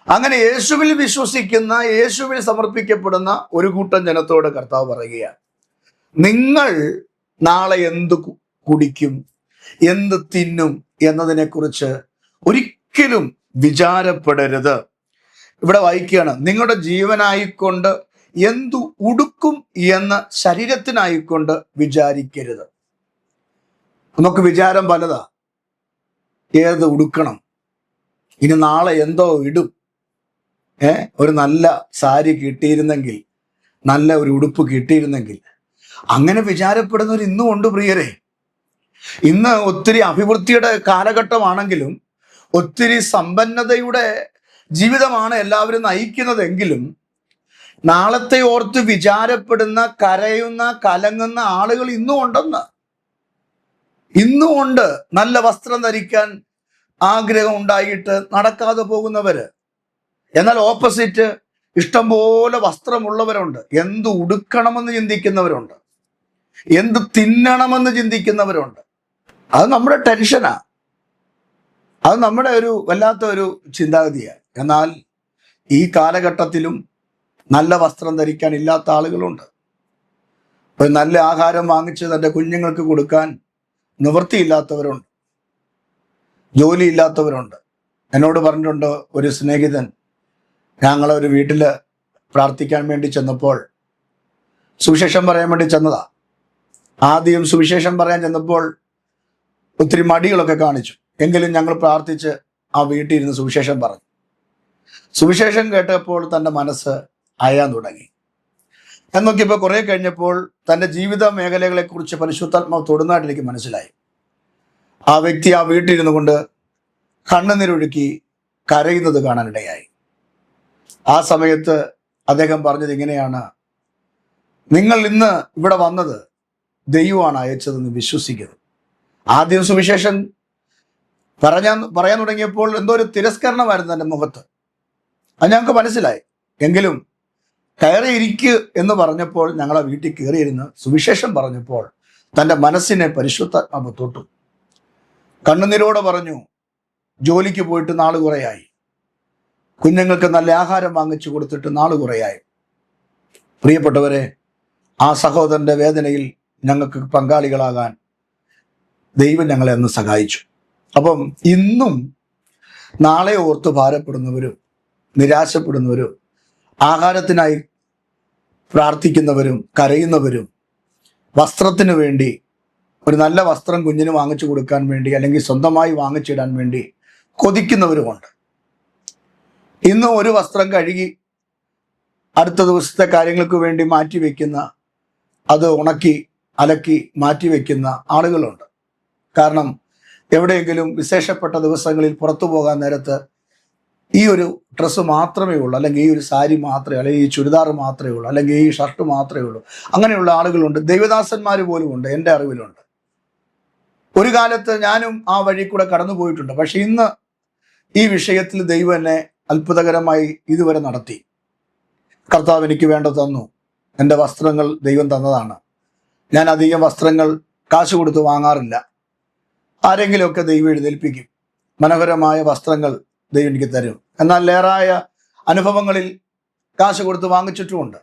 അങ്ങനെ യേശുവിൽ വിശ്വസിക്കുന്ന, യേശുവിൽ സമർപ്പിക്കപ്പെടുന്ന ഒരു കൂട്ടം ജനത്തോട് കർത്താവ് പറയുകയാണ്, നിങ്ങൾ നാളെ എന്ത് കുടിക്കും, എന്ത് തിന്നും എന്നതിനെക്കുറിച്ച് ഒരിക്കലും വിചാരപ്പെടരുത്. ഇവിടെ വായിക്കുകയാണ്, നിങ്ങളുടെ ജീവനായിക്കൊണ്ട് എന്തു ഉടുക്കും എന്ന് ശരീരത്തിനായിക്കൊണ്ട് വിചാരിക്കരുത്. നമുക്ക് വിചാരം പലതാ. ഏത് ഉടുക്കണം, ഇനി നാളെ എന്തോ ഇടും, ഒരു നല്ല സാരി കിട്ടിയിരുന്നെങ്കിൽ, നല്ല ഒരു ഉടുപ്പ് കിട്ടിയിരുന്നെങ്കിൽ. അങ്ങനെ വിചാരപ്പെടുന്നവർ ഇന്നും ഉണ്ട് പ്രിയരെ. ഇന്ന് ഒത്തിരി അഭിവൃദ്ധിയുടെ കാലഘട്ടമാണെങ്കിലും, ഒത്തിരി സമ്പന്നതയുടെ ജീവിതമാണ് എല്ലാവരും നയിക്കുന്നതെങ്കിലും, നാളത്തെ ഓർത്ത് വിചാരപ്പെടുന്ന, കരയുന്ന, കലങ്ങുന്ന ആളുകൾ ഇന്നും ഉണ്ടെന്ന്. ഇന്നും ഉണ്ട് നല്ല വസ്ത്രം ധരിക്കാൻ ആഗ്രഹം ഉണ്ടായിട്ട് നടക്കാതെ പോകുന്നവര്. എന്നാൽ ഓപ്പോസിറ്റ് ഇഷ്ടംപോലെ വസ്ത്രമുള്ളവരുണ്ട്. എന്ത് ഉടുക്കണമെന്ന് ചിന്തിക്കുന്നവരുണ്ട്, എന്ത് തിന്നണമെന്ന് ചിന്തിക്കുന്നവരുണ്ട്. അത് നമ്മുടെ ടെൻഷനാ, അത് നമ്മുടെ ഒരു വല്ലാത്ത ഒരു ചിന്താഗതിയാണ്. എന്നാൽ ഈ കാലഘട്ടത്തിലും നല്ല വസ്ത്രം ധരിക്കാൻ ഇല്ലാത്ത ആളുകളുണ്ട്. ഒരു നല്ല ആഹാരം വാങ്ങിച്ച് തൻ്റെ കുഞ്ഞുങ്ങൾക്ക് കൊടുക്കാൻ നിവൃത്തിയില്ലാത്തവരുണ്ട്, ജോലിയില്ലാത്തവരുണ്ട്. എന്നോട് പറഞ്ഞിട്ടുണ്ട് ഒരു സ്നേഹിതൻ, ഞങ്ങളൊരു വീട്ടിൽ പ്രാർത്ഥിക്കാൻ വേണ്ടി ചെന്നപ്പോൾ, സുവിശേഷം പറയാൻ വേണ്ടി ചെന്നതാ. ആദ്യം സുവിശേഷം പറയാൻ ചെന്നപ്പോൾ ഒത്തിരി മടികളൊക്കെ കാണിച്ചു. എങ്കിലും ഞങ്ങൾ പ്രാർത്ഥിച്ച് ആ വീട്ടിൽ ഇരുന്ന് സുവിശേഷം പറഞ്ഞു. സുവിശേഷം കേട്ടപ്പോൾ തൻ്റെ മനസ്സ് അയാൻ തുടങ്ങി. ഞാൻ നോക്കിയപ്പോൾ കുറെ കഴിഞ്ഞപ്പോൾ തൻ്റെ ജീവിത മേഖലകളെക്കുറിച്ച് പരിശുദ്ധാത്മാവ് തൊടുന്നതായിട്ട് എനിക്ക് മനസ്സിലായി. ആ വ്യക്തി ആ വീട്ടിലിരുന്നു കൊണ്ട് കണ്ണുനീരൊഴുക്കി കരയുന്നത് കാണാനിടയായി. ആ സമയത്ത് അദ്ദേഹം പറഞ്ഞത് ഇങ്ങനെയാണ്, നിങ്ങൾ ഇന്ന് ഇവിടെ വന്നത് ദൈവമാണ് അയച്ചതെന്ന് വിശ്വസിക്കുന്നത്. ആദ്യം സുവിശേഷം പറയാൻ തുടങ്ങിയപ്പോൾ എന്തോ ഒരു തിരസ്കരണമായിരുന്നു എൻ്റെ മുഖത്ത്. അത് ഞങ്ങൾക്ക് മനസ്സിലായി. എങ്കിലും കയറിയിരിക്കുക എന്ന് പറഞ്ഞപ്പോൾ, ഞങ്ങളെ വീട്ടിൽ കയറിയിരുന്ന് സുവിശേഷം പറഞ്ഞപ്പോൾ തൻ്റെ മനസ്സിനെ പരിശുദ്ധാത്മാവ് തൊട്ടു. കണ്ണുനീരോടെ പറഞ്ഞു, ജോലിക്ക് പോയിട്ട് നാള് കുറയായി, കുഞ്ഞുങ്ങൾക്ക് നല്ല ആഹാരം വാങ്ങിച്ചു കൊടുത്തിട്ട് നാള് കുറയായി. പ്രിയപ്പെട്ടവരെ, ആ സഹോദരന്റെ വേദനയിൽ ഞങ്ങൾക്ക് പങ്കാളികളാകാൻ ദൈവം ഞങ്ങളെ അന്ന് സഹായിച്ചു. അപ്പം ഇന്നും നാളെ ഓർത്ത് ഭാരപ്പെടുന്നവരും നിരാശപ്പെടുന്നവരും ആഹാരത്തിനായി പ്രാർത്ഥിക്കുന്നവരും കരയുന്നവരും വസ്ത്രത്തിന് വേണ്ടി, ഒരു നല്ല വസ്ത്രം കുഞ്ഞിന് വാങ്ങിച്ചു കൊടുക്കാൻ വേണ്ടി അല്ലെങ്കിൽ സ്വന്തമായി വാങ്ങിച്ചിടാൻ വേണ്ടി കൊതിക്കുന്നവരുമുണ്ട്. ഇന്ന് ഒരു വസ്ത്രം കഴുകി അടുത്ത ദിവസത്തെ കാര്യങ്ങൾക്ക് വേണ്ടി മാറ്റിവെക്കുന്ന, അത് ഉണക്കി അലക്കി മാറ്റിവെക്കുന്ന ആളുകളുണ്ട്. കാരണം എവിടെയെങ്കിലും വിശേഷപ്പെട്ട ദിവസങ്ങളിൽ പുറത്തു പോകാൻ നേരത്ത് ഈ ഒരു ഡ്രസ്സ് മാത്രമേ ഉള്ളൂ, അല്ലെങ്കിൽ ഈ ഒരു സാരി മാത്രമേ, അല്ലെങ്കിൽ ഈ ചുരിദാർ മാത്രമേ ഉള്ളൂ, അല്ലെങ്കിൽ ഈ ഷർട്ട് മാത്രമേ ഉള്ളൂ. അങ്ങനെയുള്ള ആളുകളുണ്ട്, ദൈവദാസന്മാർ പോലും ഉണ്ട്, എൻ്റെ അറിവിലുണ്ട്. ഒരു കാലത്ത് ഞാനും ആ വഴി കൂടെ കടന്നു പോയിട്ടുണ്ട്. പക്ഷെ ഇന്ന് ഈ വിഷയത്തിൽ ദൈവം എന്നെ അത്ഭുതകരമായി ഇതുവരെ നടത്തി. കർത്താവ് എനിക്ക് വേണ്ട തന്നു. എൻ്റെ വസ്ത്രങ്ങൾ ദൈവം തന്നതാണ്. ഞാൻ അധികം വസ്ത്രങ്ങൾ കാശ് കൊടുത്ത് വാങ്ങാറില്ല. ആരെങ്കിലുമൊക്കെ ദൈവം എഴുന്നേൽപ്പിക്കും. മനോഹരമായ വസ്ത്രങ്ങൾ ദൈവം എനിക്ക് തരും. എന്നാൽ ലേറായ അനുഭവങ്ങളിൽ കാശ് കൊടുത്ത് വാങ്ങിച്ചിട്ടുമുണ്ട്.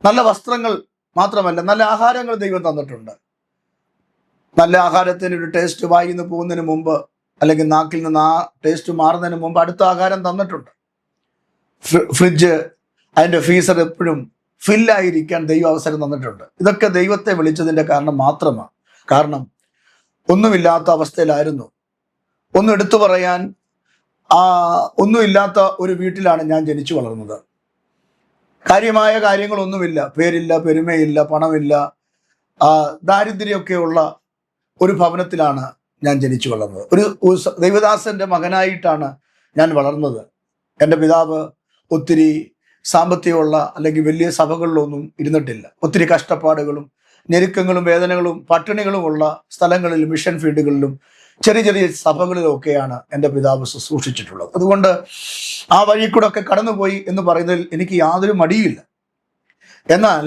നല്ല വസ്ത്രങ്ങൾ മാത്രമല്ല, നല്ല ആഹാരങ്ങൾ ദൈവം തന്നിട്ടുണ്ട്. നല്ല ആഹാരത്തിന് ഒരു ടേസ്റ്റ് വായിൽ നിന്ന് പോകുന്നതിന് മുമ്പ്, അല്ലെങ്കിൽ നാക്കിൽ നിന്ന് ആ ടേസ്റ്റ് മാറുന്നതിന് മുമ്പ് അടുത്ത ആഹാരം തന്നിട്ടുണ്ട്. ഫ്രിഡ്ജ്, അതിൻ്റെ ഫീസർ എപ്പോഴും ഫില്ലായിരിക്കാൻ ദൈവം അവസരം തന്നിട്ടുണ്ട്. ഇതൊക്കെ ദൈവത്തെ വിളിച്ചതിൻ്റെ കാരണം മാത്രമാണ്. കാരണം ഒന്നുമില്ലാത്ത അവസ്ഥയിലായിരുന്നു. ഒന്നും എടുത്തു പറയാൻ ഒന്നുമില്ലാത്ത ഒരു വീട്ടിലാണ് ഞാൻ ജനിച്ചു വളർന്നത്. കാര്യമായ കാര്യങ്ങളൊന്നുമില്ല, പേരില്ല, പെരുമയില്ല, പണമില്ല, ദാരിദ്ര്യമൊക്കെയുള്ള ഒരു ഭവനത്തിലാണ് ഞാൻ ജനിച്ചു വളർന്നത്. ഒരു ദൈവദാസന്റെ മകനായിട്ടാണ് ഞാൻ വളർന്നത്. എൻ്റെ പിതാവ് ഒത്തിരി സാമ്പത്തികമുള്ള അല്ലെങ്കിൽ വലിയ സഭകളിലൊന്നും ഇരുന്നിട്ടില്ല. ഒത്തിരി കഷ്ടപ്പാടുകളും ഞെരുക്കങ്ങളും വേദനകളും പട്ടിണികളുമുള്ള സ്ഥലങ്ങളിലും മിഷൻ ഫീൽഡുകളിലും ചെറിയ ചെറിയ സഭകളിലൊക്കെയാണ് എൻ്റെ പിതാവ് ശുശ്രൂഷിച്ചിട്ടുള്ളത്. അതുകൊണ്ട് ആ വഴി കൂടെ ഒക്കെ കടന്നുപോയി എന്ന് പറയുന്നതിൽ എനിക്ക് യാതൊരു മടിയില്ല. എന്നാൽ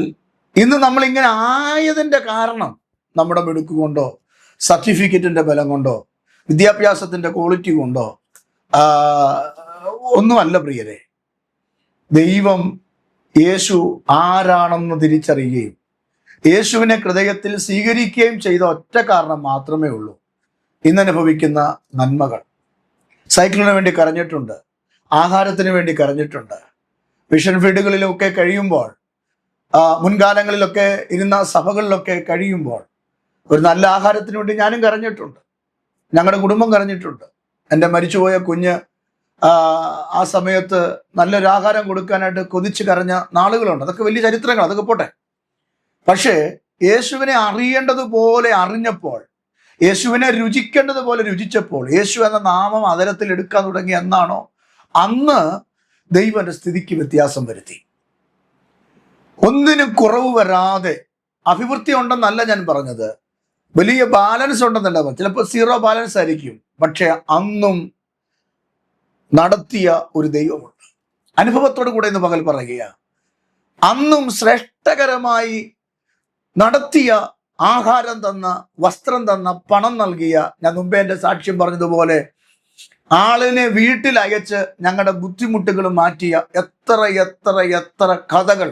ഇന്ന് നമ്മളിങ്ങനെ ആയതിൻ്റെ കാരണം നമ്മുടെ മിടുക്ക് കൊണ്ടോ, സർട്ടിഫിക്കറ്റിൻ്റെ ബലം കൊണ്ടോ, വിദ്യാഭ്യാസത്തിൻ്റെ ക്വാളിറ്റി കൊണ്ടോ ഒന്നുമല്ല പ്രിയരെ. ദൈവം യേശു ആരാണെന്ന് തിരിച്ചറിയുകയും യേശുവിനെ ഹൃദയത്തിൽ സ്വീകരിക്കുകയും ചെയ്ത ഒറ്റ കാരണം മാത്രമേ ഉള്ളൂ ഇന്നനുഭവിക്കുന്ന നന്മകൾ. സൈക്കിളിന് വേണ്ടി കരഞ്ഞിട്ടുണ്ട്, ആഹാരത്തിന് വേണ്ടി കരഞ്ഞിട്ടുണ്ട്, മിഷൻ ഫീൽഡുകളിലൊക്കെ കഴിയുമ്പോൾ, മുൻകാലങ്ങളിലൊക്കെ ഇരുന്ന സഭകളിലൊക്കെ കഴിയുമ്പോൾ ഒരു നല്ല ആഹാരത്തിന് വേണ്ടി ഞാനും കരഞ്ഞിട്ടുണ്ട്. ഞങ്ങളുടെ കുടുംബം കരഞ്ഞിട്ടുണ്ട്. എൻ്റെ മരിച്ചുപോയ കുഞ്ഞ് ആ സമയത്ത് നല്ലൊരു ആഹാരം കൊടുക്കാനായിട്ട് കൊതിച്ച് കരഞ്ഞ നാളുകളുണ്ട്. അതൊക്കെ വലിയ ചരിത്രങ്ങൾ, അതൊക്കെ പോട്ടെ. പക്ഷേ യേശുവിനെ അറിയേണ്ടതുപോലെ അറിഞ്ഞപ്പോൾ, യേശുവിനെ രുചിക്കേണ്ടതുപോലെ രുചിച്ചപ്പോൾ, യേശു എന്ന നാമം അതരത്തിൽ എടുക്കാൻ തുടങ്ങി എന്നാണോ അന്ന് ദൈവന്റെ സ്ഥിതിക്ക് വ്യത്യാസം വരുത്തി. ഒന്നിനും കുറവ് വരാതെ, അഭിവൃദ്ധി ഉണ്ടെന്നല്ല ഞാൻ പറഞ്ഞത്, വലിയ ബാലൻസ് ഉണ്ടെന്നല്ല പറഞ്ഞത്. ചിലപ്പോൾ 0 ബാലൻസ് ആയിരിക്കും. പക്ഷെ അന്നും നടത്തിയ ഒരു ദൈവമുണ്ട്. അനുഭവത്തോടു കൂടെ ഇന്ന് പകൽ പറയുക, അന്നും ശ്രേഷ്ഠകരമായി നടത്തിയ, ആഹാരം തന്ന, വസ്ത്രം തന്ന, പണം നൽകിയ, ഞാൻ മുമ്പേ എൻ്റെ സാക്ഷ്യം പറഞ്ഞതുപോലെ ആളിനെ വീട്ടിൽ അയച്ച് ഞങ്ങളുടെ ബുദ്ധിമുട്ടുകൾ മാറ്റിയ എത്ര എത്ര എത്ര കഥകൾ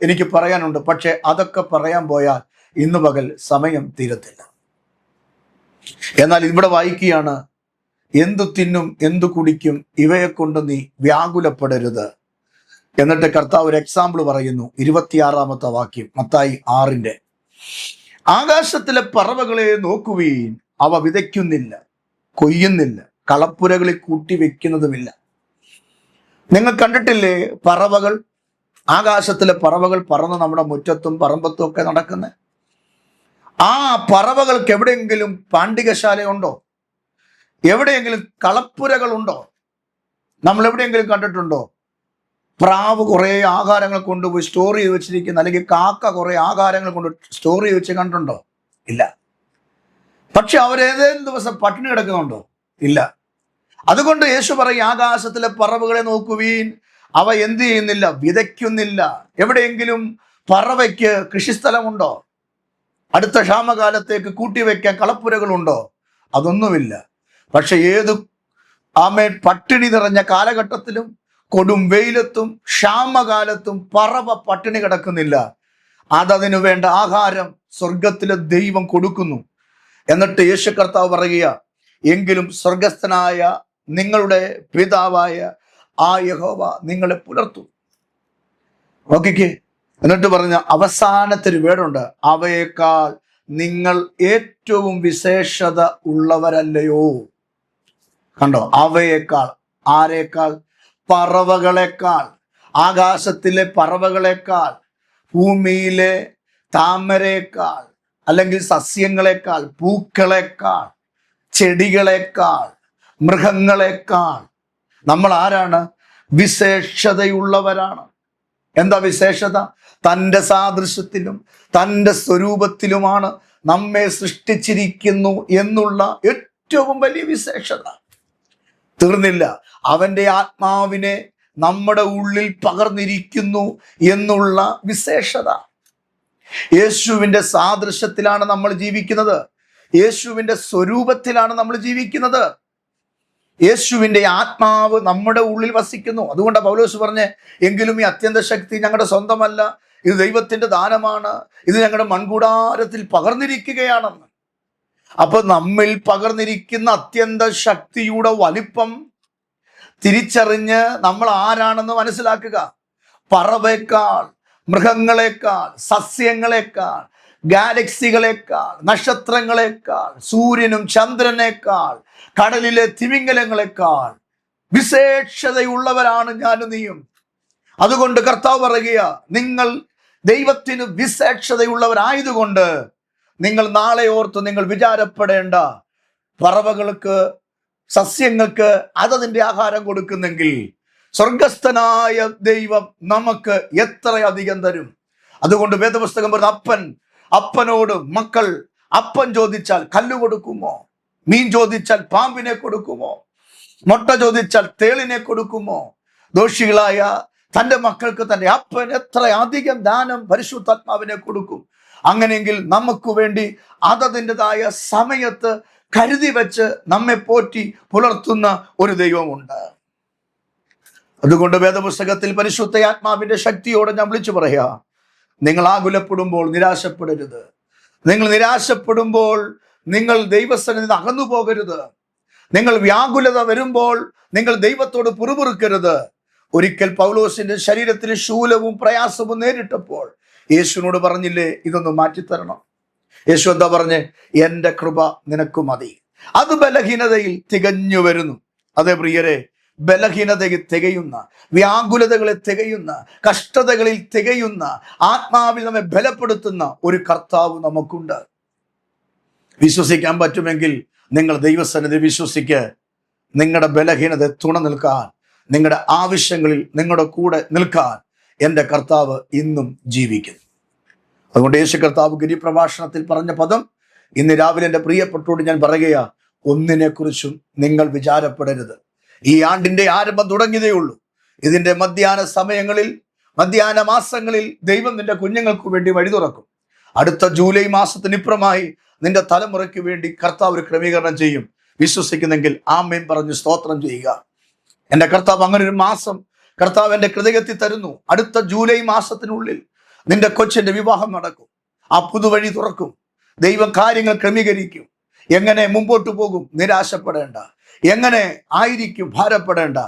എനിക്ക് പറയാനുണ്ട്. പക്ഷെ അതൊക്കെ പറയാൻ പോയാൽ ഇന്ന് പകൽ സമയം തീരത്തില്ല. എന്നാൽ ഇവിടെ വായിക്കുകയാണ്, എന്തു തിന്നും എന്തു കുടിക്കും ഇവയെ കൊണ്ട് നീ വ്യാകുലപ്പെടരുത്. എന്നിട്ട് കർത്താവ് ഒരു എക്സാമ്പിൾ പറയുന്നു. 26-ാമത്തെ വാക്യം, മത്തായി 6-ന്റെ, ആകാശത്തിലെ പറവകളെ നോക്കുവീൻ, അവ വിതയ്ക്കുന്നില്ല, കൊയ്യുന്നില്ല, കളപ്പുരകളിൽ കൂട്ടി വെക്കുന്നതുമില്ല. നിങ്ങൾ കണ്ടിട്ടില്ലേ പറവകൾ? ആകാശത്തിലെ പറവകൾ പറന്ന് നമ്മുടെ മുറ്റത്തും പറമ്പത്തും ഒക്കെ നടക്കുന്നത്. ആ പറവകൾക്ക് എവിടെയെങ്കിലും പാണ്ഡികശാലയുണ്ടോ? എവിടെയെങ്കിലും കളപ്പുരകളുണ്ടോ? നമ്മൾ എവിടെയെങ്കിലും കണ്ടിട്ടുണ്ടോ? പ്രാവ് കുറേ ആഹാരങ്ങൾ കൊണ്ടുപോയി സ്റ്റോർ ചെയ്ത് വെച്ചിരിക്കുന്ന, അല്ലെങ്കിൽ കാക്ക കുറേ ആഹാരങ്ങൾ കൊണ്ട് സ്റ്റോർ ചെയ്ത് വെച്ച് കണ്ടിട്ടുണ്ടോ? ഇല്ല. പക്ഷെ അവരേതെങ്കിലും ദിവസം പട്ടിണി കിടക്കുന്നുണ്ടോ? ഇല്ല. അതുകൊണ്ട് യേശു പറയും, ആകാശത്തിലെ പറവുകളെ നോക്കുവീൻ, അവ എന്ത് ചെയ്യുന്നില്ല? വിതയ്ക്കുന്നില്ല. എവിടെയെങ്കിലും പറവയ്ക്ക് കൃഷിസ്ഥലമുണ്ടോ? അടുത്ത ക്ഷാമകാലത്തേക്ക് കൂട്ടിവെക്കാൻ കളപ്പുരകളുണ്ടോ? അതൊന്നുമില്ല. പക്ഷെ ഏത് പട്ടിണി നിറഞ്ഞ കാലഘട്ടത്തിലും, കൊടും വെയിലത്തും ക്ഷാമകാലത്തും പറവ പട്ടിണി കിടക്കുന്നില്ല. അതതിനു വേണ്ട ആഹാരം സ്വർഗത്തിലെ ദൈവം കൊടുക്കുന്നു. എന്നിട്ട് യേശു കർത്താവ് പറയുക, എങ്കിലും സ്വർഗസ്ഥനായ നിങ്ങളുടെ പിതാവായ ആ യഹോവ നിങ്ങളെ പുലർത്തും. നോക്കിക്കേ, എന്നിട്ട് പറഞ്ഞ അവസാനത്തെ ഒരു വേടുണ്ട്, അവയേക്കാൾ നിങ്ങൾ ഏറ്റവും വിശേഷത ഉള്ളവരല്ലയോ. കണ്ടോ? അവയേക്കാൾ. ആരേക്കാൾ? പറവകളെക്കാൾ. ആകാശത്തിലെ പറവകളെക്കാൾ, ഭൂമിയിലെ താമരയേക്കാൾ, അല്ലെങ്കിൽ സസ്യങ്ങളെക്കാൾ, പൂക്കളെക്കാൾ, ചെടികളെക്കാൾ, മൃഗങ്ങളെക്കാൾ നമ്മൾ ആരാണ്? വിശേഷതയുള്ളവരാണ്. എന്താ വിശേഷത? തൻ്റെ സാദൃശ്യത്തിലും തൻ്റെ സ്വരൂപത്തിലുമാണ് നമ്മെ സൃഷ്ടിച്ചിരിക്കുന്നു എന്നുള്ള ഏറ്റവും വലിയ വിശേഷത. തീർന്നില്ല, അവൻ്റെ ആത്മാവിനെ നമ്മുടെ ഉള്ളിൽ പകർന്നിരിക്കുന്നു എന്നുള്ള വിശേഷത. യേശുവിൻ്റെ സാദൃശ്യത്തിലാണ് നമ്മൾ ജീവിക്കുന്നത്. യേശുവിൻ്റെ സ്വരൂപത്തിലാണ് നമ്മൾ ജീവിക്കുന്നത്. യേശുവിൻ്റെ ആത്മാവ് നമ്മുടെ ഉള്ളിൽ വസിക്കുന്നു. അതുകൊണ്ടാണ് പൗലോസ് പറഞ്ഞ്, എങ്കിലും ഈ അത്യന്ത ശക്തി ഞങ്ങളുടെ സ്വന്തമല്ല, ഇത് ദൈവത്തിൻ്റെ ദാനമാണ്, ഇത് ഞങ്ങളുടെ മൺകൂടാരത്തിൽ പകർന്നിരിക്കുകയാണെന്ന്. അപ്പൊ നമ്മിൽ പകർന്നിരിക്കുന്ന അത്യന്ത ശക്തിയുടെ വലിപ്പം തിരിച്ചറിഞ്ഞ് നമ്മൾ ആരാണെന്ന് മനസ്സിലാക്കുക. പറവേക്കാൾ, മൃഗങ്ങളെക്കാൾ, സസ്യങ്ങളെക്കാൾ, ഗാലക്സികളെക്കാൾ, നക്ഷത്രങ്ങളെക്കാൾ, സൂര്യനും ചന്ദ്രനേക്കാൾ, കടലിലെ തിമിംഗലങ്ങളെക്കാൾ വിശേഷതയുള്ളവരാണ് ഞാനും നീയും. അതുകൊണ്ട് കർത്താവ് പറയുക, നിങ്ങൾ ദൈവത്തിന് വിശേഷതയുള്ളവരായതുകൊണ്ട് നിങ്ങൾ നാളെ ഓർത്ത് നിങ്ങൾ വിചാരപ്പെടേണ്ട. പറവകൾക്ക്, സസ്യങ്ങൾക്ക് അതതിൻ്റെ ആഹാരം കൊടുക്കുന്നെങ്കിൽ സ്വർഗസ്ഥനായ ദൈവം നമുക്ക് എത്രയധികം തരും. അതുകൊണ്ട് വേദപുസ്തകം പറഞ്ഞ അപ്പനോട് മക്കൾ അപ്പൻ ചോദിച്ചാൽ കല്ല് കൊടുക്കുമോ? മീൻ ചോദിച്ചാൽ പാമ്പിനെ കൊടുക്കുമോ? മുട്ട ചോദിച്ചാൽ തേളിനെ കൊടുക്കുമോ? ദോഷികളായ തൻ്റെ മക്കൾക്ക് തൻ്റെ അപ്പൻ എത്ര അധികം ദാനം പരിശുദ്ധാത്മാവിനെ കൊടുക്കും. അങ്ങനെയെങ്കിൽ നമുക്ക് വേണ്ടി അതതിൻ്റെതായ സമയത്ത് കരുതി വെച്ച് നമ്മെ പോറ്റി പുലർത്തുന്ന ഒരു ദൈവമുണ്ട്. അതുകൊണ്ട് വേദപുസ്തകത്തിൽ പരിശുദ്ധ ആത്മാവിന്റെ ശക്തിയോടെ ഞാൻ വിളിച്ചു പറയാ, നിങ്ങൾ ആകുലപ്പെടുമ്പോൾ നിരാശപ്പെടരുത്. നിങ്ങൾ നിരാശപ്പെടുമ്പോൾ നിങ്ങൾ ദൈവസന്നിധിയിൽ നിന്ന് അകന്നു പോകരുത്. നിങ്ങൾ വ്യാകുലത വരുമ്പോൾ നിങ്ങൾ ദൈവത്തോട് പിറുപിറുക്കരുത്. ഒരിക്കൽ പൗലോസിന്റെ ശരീരത്തിൽ ശൂലവും പ്രയാസവും നേരിട്ടപ്പോൾ യേശുവിനോട് പറഞ്ഞില്ലേ, ഇതൊന്ന് മാറ്റിത്തരണം. യേശു എന്താ പറഞ്ഞ്? എൻ്റെ കൃപ നിനക്ക് മതി, അത് ബലഹീനതയിൽ തികഞ്ഞു വരുന്നു. അതേ പ്രിയരെ, ബലഹീനതയിൽ തികയുന്ന, വ്യാകുലതകളെ തികയുന്ന, കഷ്ടതകളിൽ തികയുന്ന, ആത്മാവിൽ നമ്മെ ബലപ്പെടുത്തുന്ന ഒരു കർത്താവ് നമുക്കുണ്ട്. വിശ്വസിക്കാൻ പറ്റുമെങ്കിൽ നിങ്ങൾ ദൈവസന്നിധി വിശ്വസിക്ക്. നിങ്ങളുടെ ബലഹീനത തുണ നിൽക്കാൻ, നിങ്ങളുടെ ആവശ്യങ്ങളിൽ നിങ്ങളുടെ കൂടെ നിൽക്കാൻ എൻ്റെ കർത്താവ് ഇന്നും ജീവിക്കുന്നു. അതുകൊണ്ട് യേശു കർത്താവ് ഗിരിപ്രഭാഷണത്തിൽ പറഞ്ഞ പദം ഇന്ന് രാവിലെ എൻ്റെ പ്രിയപ്പെട്ടോട് ഞാൻ പറയുകയാ, ഒന്നിനെക്കുറിച്ചും നിങ്ങൾ വിചാരപ്പെടരുത്. ഈ ആണ്ടിന്റെ ആരംഭം തുടങ്ങിയതേ ഉള്ളൂ. ഇതിന്റെ മധ്യാഹ്ന സമയങ്ങളിൽ, മധ്യാഹ്ന മാസങ്ങളിൽ ദൈവം നിന്റെ കുഞ്ഞുങ്ങൾക്ക് വേണ്ടി വഴി തുറക്കും. അടുത്ത ജൂലൈ മാസത്തിനിപ്പുറമായി നിന്റെ തലമുറയ്ക്ക് വേണ്ടി കർത്താവ് ഒരു ക്രമീകരണം ചെയ്യും. വിശ്വസിക്കുന്നെങ്കിൽ ആമേൻ പറഞ്ഞ് സ്തോത്രം ചെയ്യുക. എൻ്റെ കർത്താവ് അങ്ങനെ ഒരു മാസം കർത്താവ് എൻ്റെ ഹൃദയത്തിൽ തരുന്നു. അടുത്ത ജൂലൈ മാസത്തിനുള്ളിൽ നിന്റെ കൊച്ചിന്റെ വിവാഹം നടക്കും. ആ പുതുവഴി തുറക്കും. ദൈവം കാര്യങ്ങൾ ക്രമീകരിക്കും. എങ്ങനെ മുമ്പോട്ട് പോകും? നിരാശപ്പെടേണ്ട. എങ്ങനെ ആയിരിക്കും? ഭാരപ്പെടേണ്ട.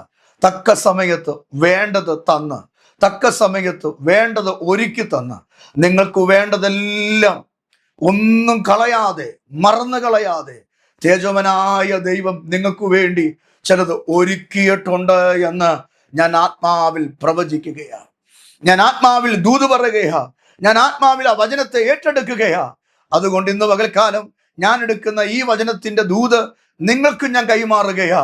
തക്ക സമയത്ത് വേണ്ടത് തന്ന്, തക്ക സമയത്ത് വേണ്ടത് ഒരുക്കി തന്ന്, നിങ്ങൾക്ക് വേണ്ടതെല്ലാം ഒന്നും കളയാതെ, മറന്നു കളയാതെ തേജോമനായ ദൈവം നിങ്ങൾക്ക് വേണ്ടി ചിലത് ഒരുക്കിയിട്ടുണ്ട് എന്ന് ഞാൻ ആത്മാവിൽ പ്രവചിക്കുകയാണ്. ഞാൻ ആത്മാവിൽ ദൂത് പറയുകയാ. ഞാൻ ആത്മാവിൽ ആ വചനത്തെ ഏറ്റെടുക്കുകയാ. അതുകൊണ്ട് ഇന്ന് പകൽക്കാലം ഞാൻ എടുക്കുന്ന ഈ വചനത്തിന്റെ ദൂത് നിങ്ങൾക്ക് ഞാൻ കൈമാറുകയാ.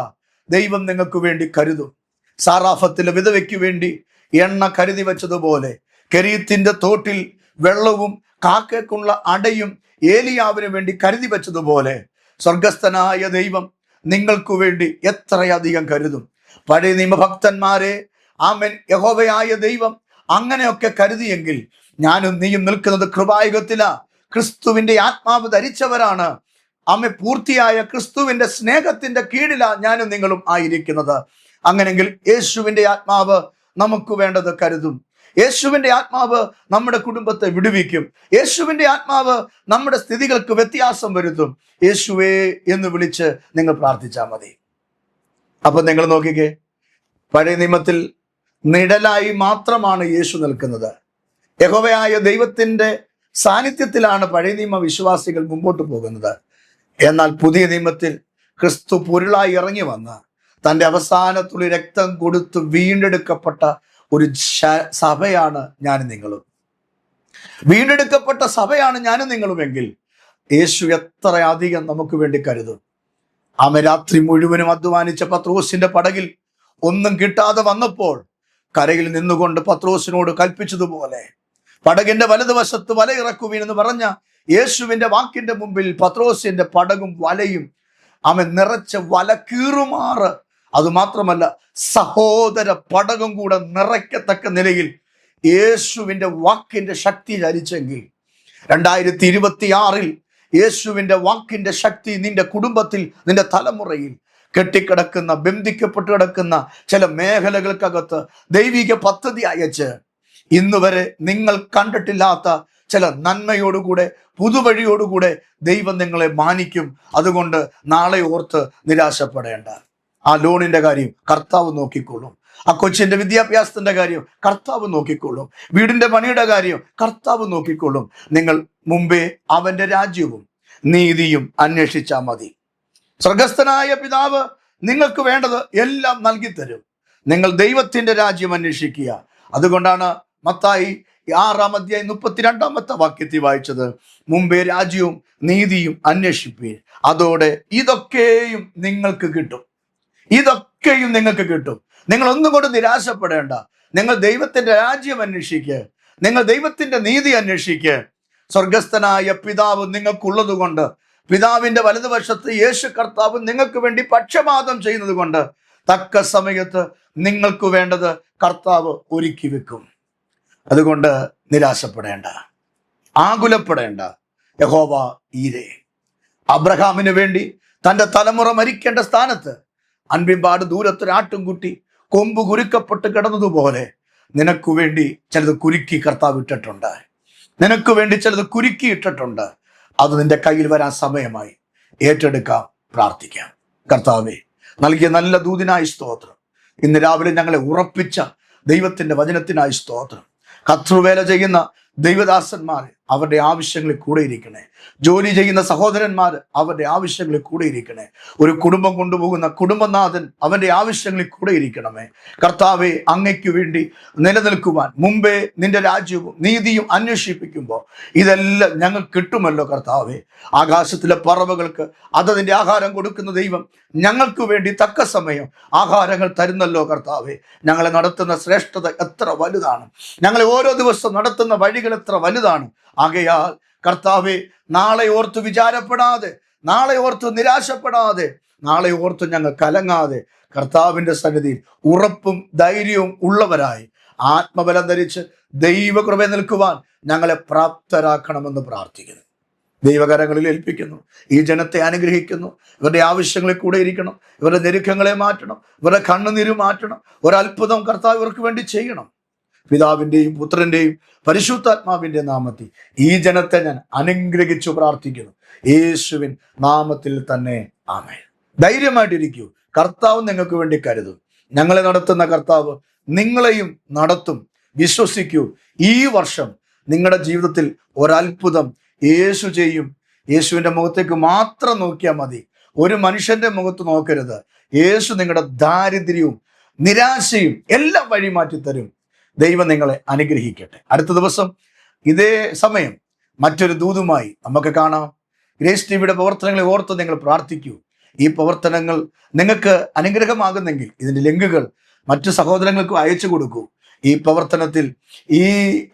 ദൈവം നിങ്ങൾക്ക് വേണ്ടി കരുതും. സാറാഫത്തിലെ വിധവയ്ക്ക് വേണ്ടി എണ്ണ കരുതി വെച്ചതുപോലെ, കെരീത്തിന്റെ തോട്ടിൽ വെള്ളവും കാക്കയ്ക്കുള്ള അടയും ഏലിയാവിന് വേണ്ടി കരുതി വെച്ചതുപോലെ, സ്വർഗസ്ഥനായ ദൈവം നിങ്ങൾക്ക് വേണ്ടി എത്രയധികം കരുതും. പഴയ നിയമഭക്തന്മാരെ ആമേൻ യഹോവയായ ദൈവം അങ്ങനെയൊക്കെ കരുതിയെങ്കിൽ ഞാനും നീയും നിൽക്കുന്നത് കൃപായുഗത്തിലാ. ക്രിസ്തുവിന്റെ ആത്മാവ് ധരിച്ചവരാണ്. ആമേ പൂർത്തിയായ ക്രിസ്തുവിന്റെ സ്നേഹത്തിന്റെ കീഴിലാ ഞാനും നിങ്ങളും ആയിരിക്കുന്നത്. അങ്ങനെങ്കിൽ യേശുവിന്റെ ആത്മാവ് നമുക്ക് വേണ്ടത് കരുതും. യേശുവിന്റെ ആത്മാവ് നമ്മുടെ കുടുംബത്തെ വിടുവിക്കും. യേശുവിന്റെ ആത്മാവ് നമ്മുടെ സ്ഥിതികൾക്ക് വ്യത്യാസം വരുത്തും. യേശുവേ എന്ന് വിളിച്ച് നിങ്ങൾ പ്രാർത്ഥിച്ചാൽ മതി. അപ്പൊ നിങ്ങൾ നോക്കിക്കേ, പഴയ നിയമത്തിൽ നിഴലായി മാത്രമാണ് യേശു നിൽക്കുന്നത്. യഹോവയായ ദൈവത്തിന്റെ സാന്നിധ്യത്തിലാണ് പഴയ നിയമ വിശ്വാസികൾ മുമ്പോട്ട് പോകുന്നത്. എന്നാൽ പുതിയ നിയമത്തിൽ ക്രിസ്തു പൊരുളായി ഇറങ്ങി വന്ന് തൻ്റെ അവസാനത്തുള്ള രക്തം കൊടുത്ത് വീണ്ടെടുക്കപ്പെട്ട ഒരു സഭയാണ് ഞാനും നിങ്ങളും. വീണ്ടെടുക്കപ്പെട്ട സഭയാണ് ഞാനും നിങ്ങളുമെങ്കിൽ യേശു എത്ര അധികം നമുക്ക് വേണ്ടി കരുതും. ആമ രാത്രി മുഴുവനും അധ്വാനിച്ച പത്രോസിന്റെ പടകിൽ ഒന്നും കിട്ടാതെ വന്നപ്പോൾ കരയിൽ നിന്നുകൊണ്ട് പത്രോസിനോട് കൽപ്പിച്ചതുപോലെ പടകിന്റെ വലതുവശത്ത് വല ഇറക്കുവീൻ എന്ന് പറഞ്ഞ യേശുവിന്റെ വാക്കിന്റെ മുമ്പിൽ പത്രോസിന്റെ പടകും വലയും അവൻ നിറച്ച വല കീറുമാറ്, അതുമാത്രമല്ല സഹോദര പടകും കൂടെ നിറയ്ക്കത്തക്ക നിലയിൽ യേശുവിന്റെ വാക്കിന്റെ ശക്തി ചലിച്ചെങ്കിൽ 2026 യേശുവിന്റെ വാക്കിന്റെ ശക്തി നിന്റെ കുടുംബത്തിൽ, നിന്റെ തലമുറയിൽ കെട്ടിക്കിടക്കുന്ന, ബന്ധിക്കപ്പെട്ട് കിടക്കുന്ന ചില മേഖലകൾക്കകത്ത് ദൈവിക പദ്ധതി അയച്ച് ഇന്ന് വരെ നിങ്ങൾ കണ്ടിട്ടില്ലാത്ത ചില നന്മയോടുകൂടെ, പുതുവഴിയോടുകൂടെ ദൈവം നിങ്ങളെ മാനിക്കും. അതുകൊണ്ട് നാളെ ഓർത്ത് നിരാശപ്പെടേണ്ട. ആ ലോണിന്റെ കാര്യം കർത്താവ് നോക്കിക്കൊള്ളും. ആ കൊച്ചിന്റെ വിദ്യാഭ്യാസത്തിന്റെ കാര്യം കർത്താവ് നോക്കിക്കൊള്ളും. വീടിന്റെ പണിയുടെ കാര്യം കർത്താവ് നോക്കിക്കൊള്ളും. നിങ്ങൾ മുമ്പേ അവന്റെ രാജ്യവും നീതിയും അന്വേഷിച്ചാൽ മതി. സ്വർഗസ്ഥനായ പിതാവ് നിങ്ങൾക്ക് വേണ്ടത് എല്ലാം നൽകി തരും. നിങ്ങൾ ദൈവത്തിന്റെ രാജ്യം അന്വേഷിക്കുക. അതുകൊണ്ടാണ് മത്തായി 6-32 വാക്യത്തിൽ വായിച്ചത്, മുമ്പേ രാജ്യവും നീതിയും അന്വേഷിപ്പീൻ, അതോടെ ഇതൊക്കെയും നിങ്ങൾക്ക് കിട്ടും. ഇതൊക്കെയും നിങ്ങൾക്ക് കിട്ടും. നിങ്ങൾ ഒന്നും കൊണ്ട് നിരാശപ്പെടേണ്ട. നിങ്ങൾ ദൈവത്തിന്റെ രാജ്യം അന്വേഷിക്കുക, നിങ്ങൾ ദൈവത്തിന്റെ നീതി അന്വേഷിക്കുക. സ്വർഗസ്ഥനായ പിതാവ് നിങ്ങൾക്കുള്ളത് കൊണ്ട്, പിതാവിന്റെ വലതുവശത്ത് യേശു കർത്താവ് നിങ്ങൾക്ക് വേണ്ടി പക്ഷപാതം ചെയ്യുന്നത് കൊണ്ട് തക്ക സമയത്ത് നിങ്ങൾക്ക് വേണ്ടത് കർത്താവ് ഒരുക്കി വെക്കും. അതുകൊണ്ട് നിരാശപ്പെടേണ്ട, ആകുലപ്പെടേണ്ട. യഹോവ ഈരേ. അബ്രഹാമിന് വേണ്ടി തന്റെ തലമുറ മരിക്കേണ്ട സ്ഥാനത്ത് അൻപിൻപാട് ദൂരത്തൊരാട്ടുംകുട്ടി കൊമ്പ് കുരുക്കപ്പെട്ട് കിടന്നതുപോലെ നിനക്ക് വേണ്ടി ചിലത് കുരുക്കി കർത്താവ് ഇട്ടിട്ടുണ്ട്. നിനക്ക് വേണ്ടി ചിലത് കുരുക്കി ഇട്ടിട്ടുണ്ട്. അത് നിന്റെ കയ്യിൽ വരാൻ സമയമായി. ഏറ്റെടുക്കാം, പ്രാർത്ഥിക്കാം. കർത്താവേ, നൽകിയ നല്ല ദൂതിനായി സ്തോത്രം. ഇന്ന് രാവിലെ ഞങ്ങളെ ഉറപ്പിച്ച ദൈവത്തിന്റെ വചനത്തിനായി സ്തോത്രം. കർത്തൃവേല ചെയ്യുന്ന ദൈവദാസന്മാർ അവരുടെ ആവശ്യങ്ങളിൽ കൂടെ ഇരിക്കണേ. ജോലി ചെയ്യുന്ന സഹോദരന്മാർ അവരുടെ ആവശ്യങ്ങളിൽ കൂടെ ഇരിക്കണേ. ഒരു കുടുംബം കൊണ്ടുപോകുന്ന കുടുംബനാഥൻ അവന്റെ ആവശ്യങ്ങളിൽ കൂടെ ഇരിക്കണമേ. കർത്താവെ, അങ്ങയ്ക്ക് വേണ്ടി നിലനിൽക്കുവാൻ മുമ്പേ നിന്റെ രാജ്യവും നീതിയും അന്വേഷിപ്പിക്കുമ്പോൾ ഇതെല്ലാം ഞങ്ങൾ കിട്ടുമല്ലോ കർത്താവെ. ആകാശത്തിലെ പറവകൾക്ക് അതതിൻ്റെ ആഹാരം കൊടുക്കുന്ന ദൈവം ഞങ്ങൾക്ക് വേണ്ടി തക്ക സമയം ആഹാരങ്ങൾ തരുന്നല്ലോ കർത്താവെ. ഞങ്ങളെ നടത്തുന്ന ശ്രേഷ്ഠത എത്ര വലുതാണ്. ഞങ്ങളെ ഓരോ ദിവസം നടത്തുന്ന വഴികൾ എത്ര വലുതാണ്. ആകയാൽ കർത്താവെ, നാളെ ഓർത്ത് വിചാരപ്പെടാതെ, നാളെ ഓർത്ത് നിരാശപ്പെടാതെ, നാളെ ഓർത്ത് ഞങ്ങൾ കലങ്ങാതെ കർത്താവിന്റെ സന്നിധിയിൽ ഉറപ്പും ധൈര്യവും ഉള്ളവരായി ആത്മബലം ധരിച്ച് ദൈവകൃപ നിൽക്കുവാൻ ഞങ്ങളെ പ്രാപ്തരാക്കണമെന്ന് പ്രാർത്ഥിക്കുന്നു. ദൈവകരങ്ങളിൽ ഏൽപ്പിക്കുന്നു. ഈ ജനത്തെ അനുഗ്രഹിക്കുന്നു. ഇവരുടെ ആവശ്യങ്ങളിൽ കൂടെ ഇരിക്കണം. ഇവരുടെ ഞെരുക്കങ്ങളെ മാറ്റണം. ഇവരുടെ കണ്ണുനീര് മാറ്റണം. ഒരത്ഭുതം കർത്താവ് ഇവർക്ക് വേണ്ടി ചെയ്യണം. പിതാവിൻ്റെയും പുത്രൻ്റെയും പരിശുദ്ധാത്മാവിൻ്റെ നാമത്തിൽ ഈ ജനത്തെ ഞാൻ അനുഗ്രഹിച്ചു പ്രാർത്ഥിക്കുന്നു. യേശുവിൻ നാമത്തിൽ തന്നെ ആമേൻ. ധൈര്യമായിട്ടിരിക്കൂ. കർത്താവ് നിങ്ങൾക്ക് വേണ്ടി കരുതും. ഞങ്ങളെ നടത്തുന്ന കർത്താവ് നിങ്ങളെയും നടത്തും. വിശ്വസിക്കൂ. ഈ വർഷം നിങ്ങളുടെ ജീവിതത്തിൽ ഒരത്ഭുതം യേശു ചെയ്യും. യേശുവിൻ്റെ മുഖത്തേക്ക് മാത്രം നോക്കിയാൽ മതി. ഒരു മനുഷ്യന്റെ മുഖത്ത് നോക്കരുത്. യേശു നിങ്ങളുടെ ദാരിദ്ര്യവും നിരാശയും എല്ലാം വഴിമാറ്റി തരും. ദൈവം നിങ്ങളെ അനുഗ്രഹിക്കട്ടെ. അടുത്ത ദിവസം ഇതേ സമയം മറ്റൊരു ദൂതുമായി നമുക്ക് കാണാം. ഗ്രേസ് ടിവിയുടെ പ്രവർത്തനങ്ങളെ ഓർത്ത് നിങ്ങൾ പ്രാർത്ഥിക്കൂ. ഈ പ്രവർത്തനങ്ങൾ നിങ്ങൾക്ക് അനുഗ്രഹമാകുന്നെങ്കിൽ ഇതിൻ്റെ ലിങ്കുകൾ മറ്റു സഹോദരങ്ങൾക്കും അയച്ചു കൊടുക്കൂ. ഈ പ്രവർത്തനത്തിൽ ഈ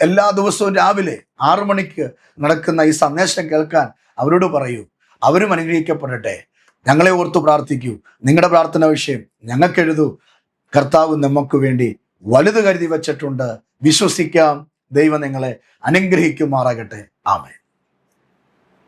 എല്ലാ ദിവസവും രാവിലെ 6 മണിക്ക് നടക്കുന്ന ഈ സന്ദേശം കേൾക്കാൻ അവരോട് പറയൂ. അവരും അനുഗ്രഹിക്കപ്പെടട്ടെ. ഞങ്ങളെ ഓർത്ത് പ്രാർത്ഥിക്കൂ. നിങ്ങളുടെ പ്രാർത്ഥന വിഷയം ഞങ്ങൾക്ക് എഴുതൂ. കർത്താവ് നമുക്ക് വേണ്ടി വലുത് കരുതി വച്ചിട്ടുണ്ട്. വിശ്വസിക്കാം. ദൈവം നിങ്ങളെ അനുഗ്രഹിക്കുമാറാകട്ടെ. ആമേൻ.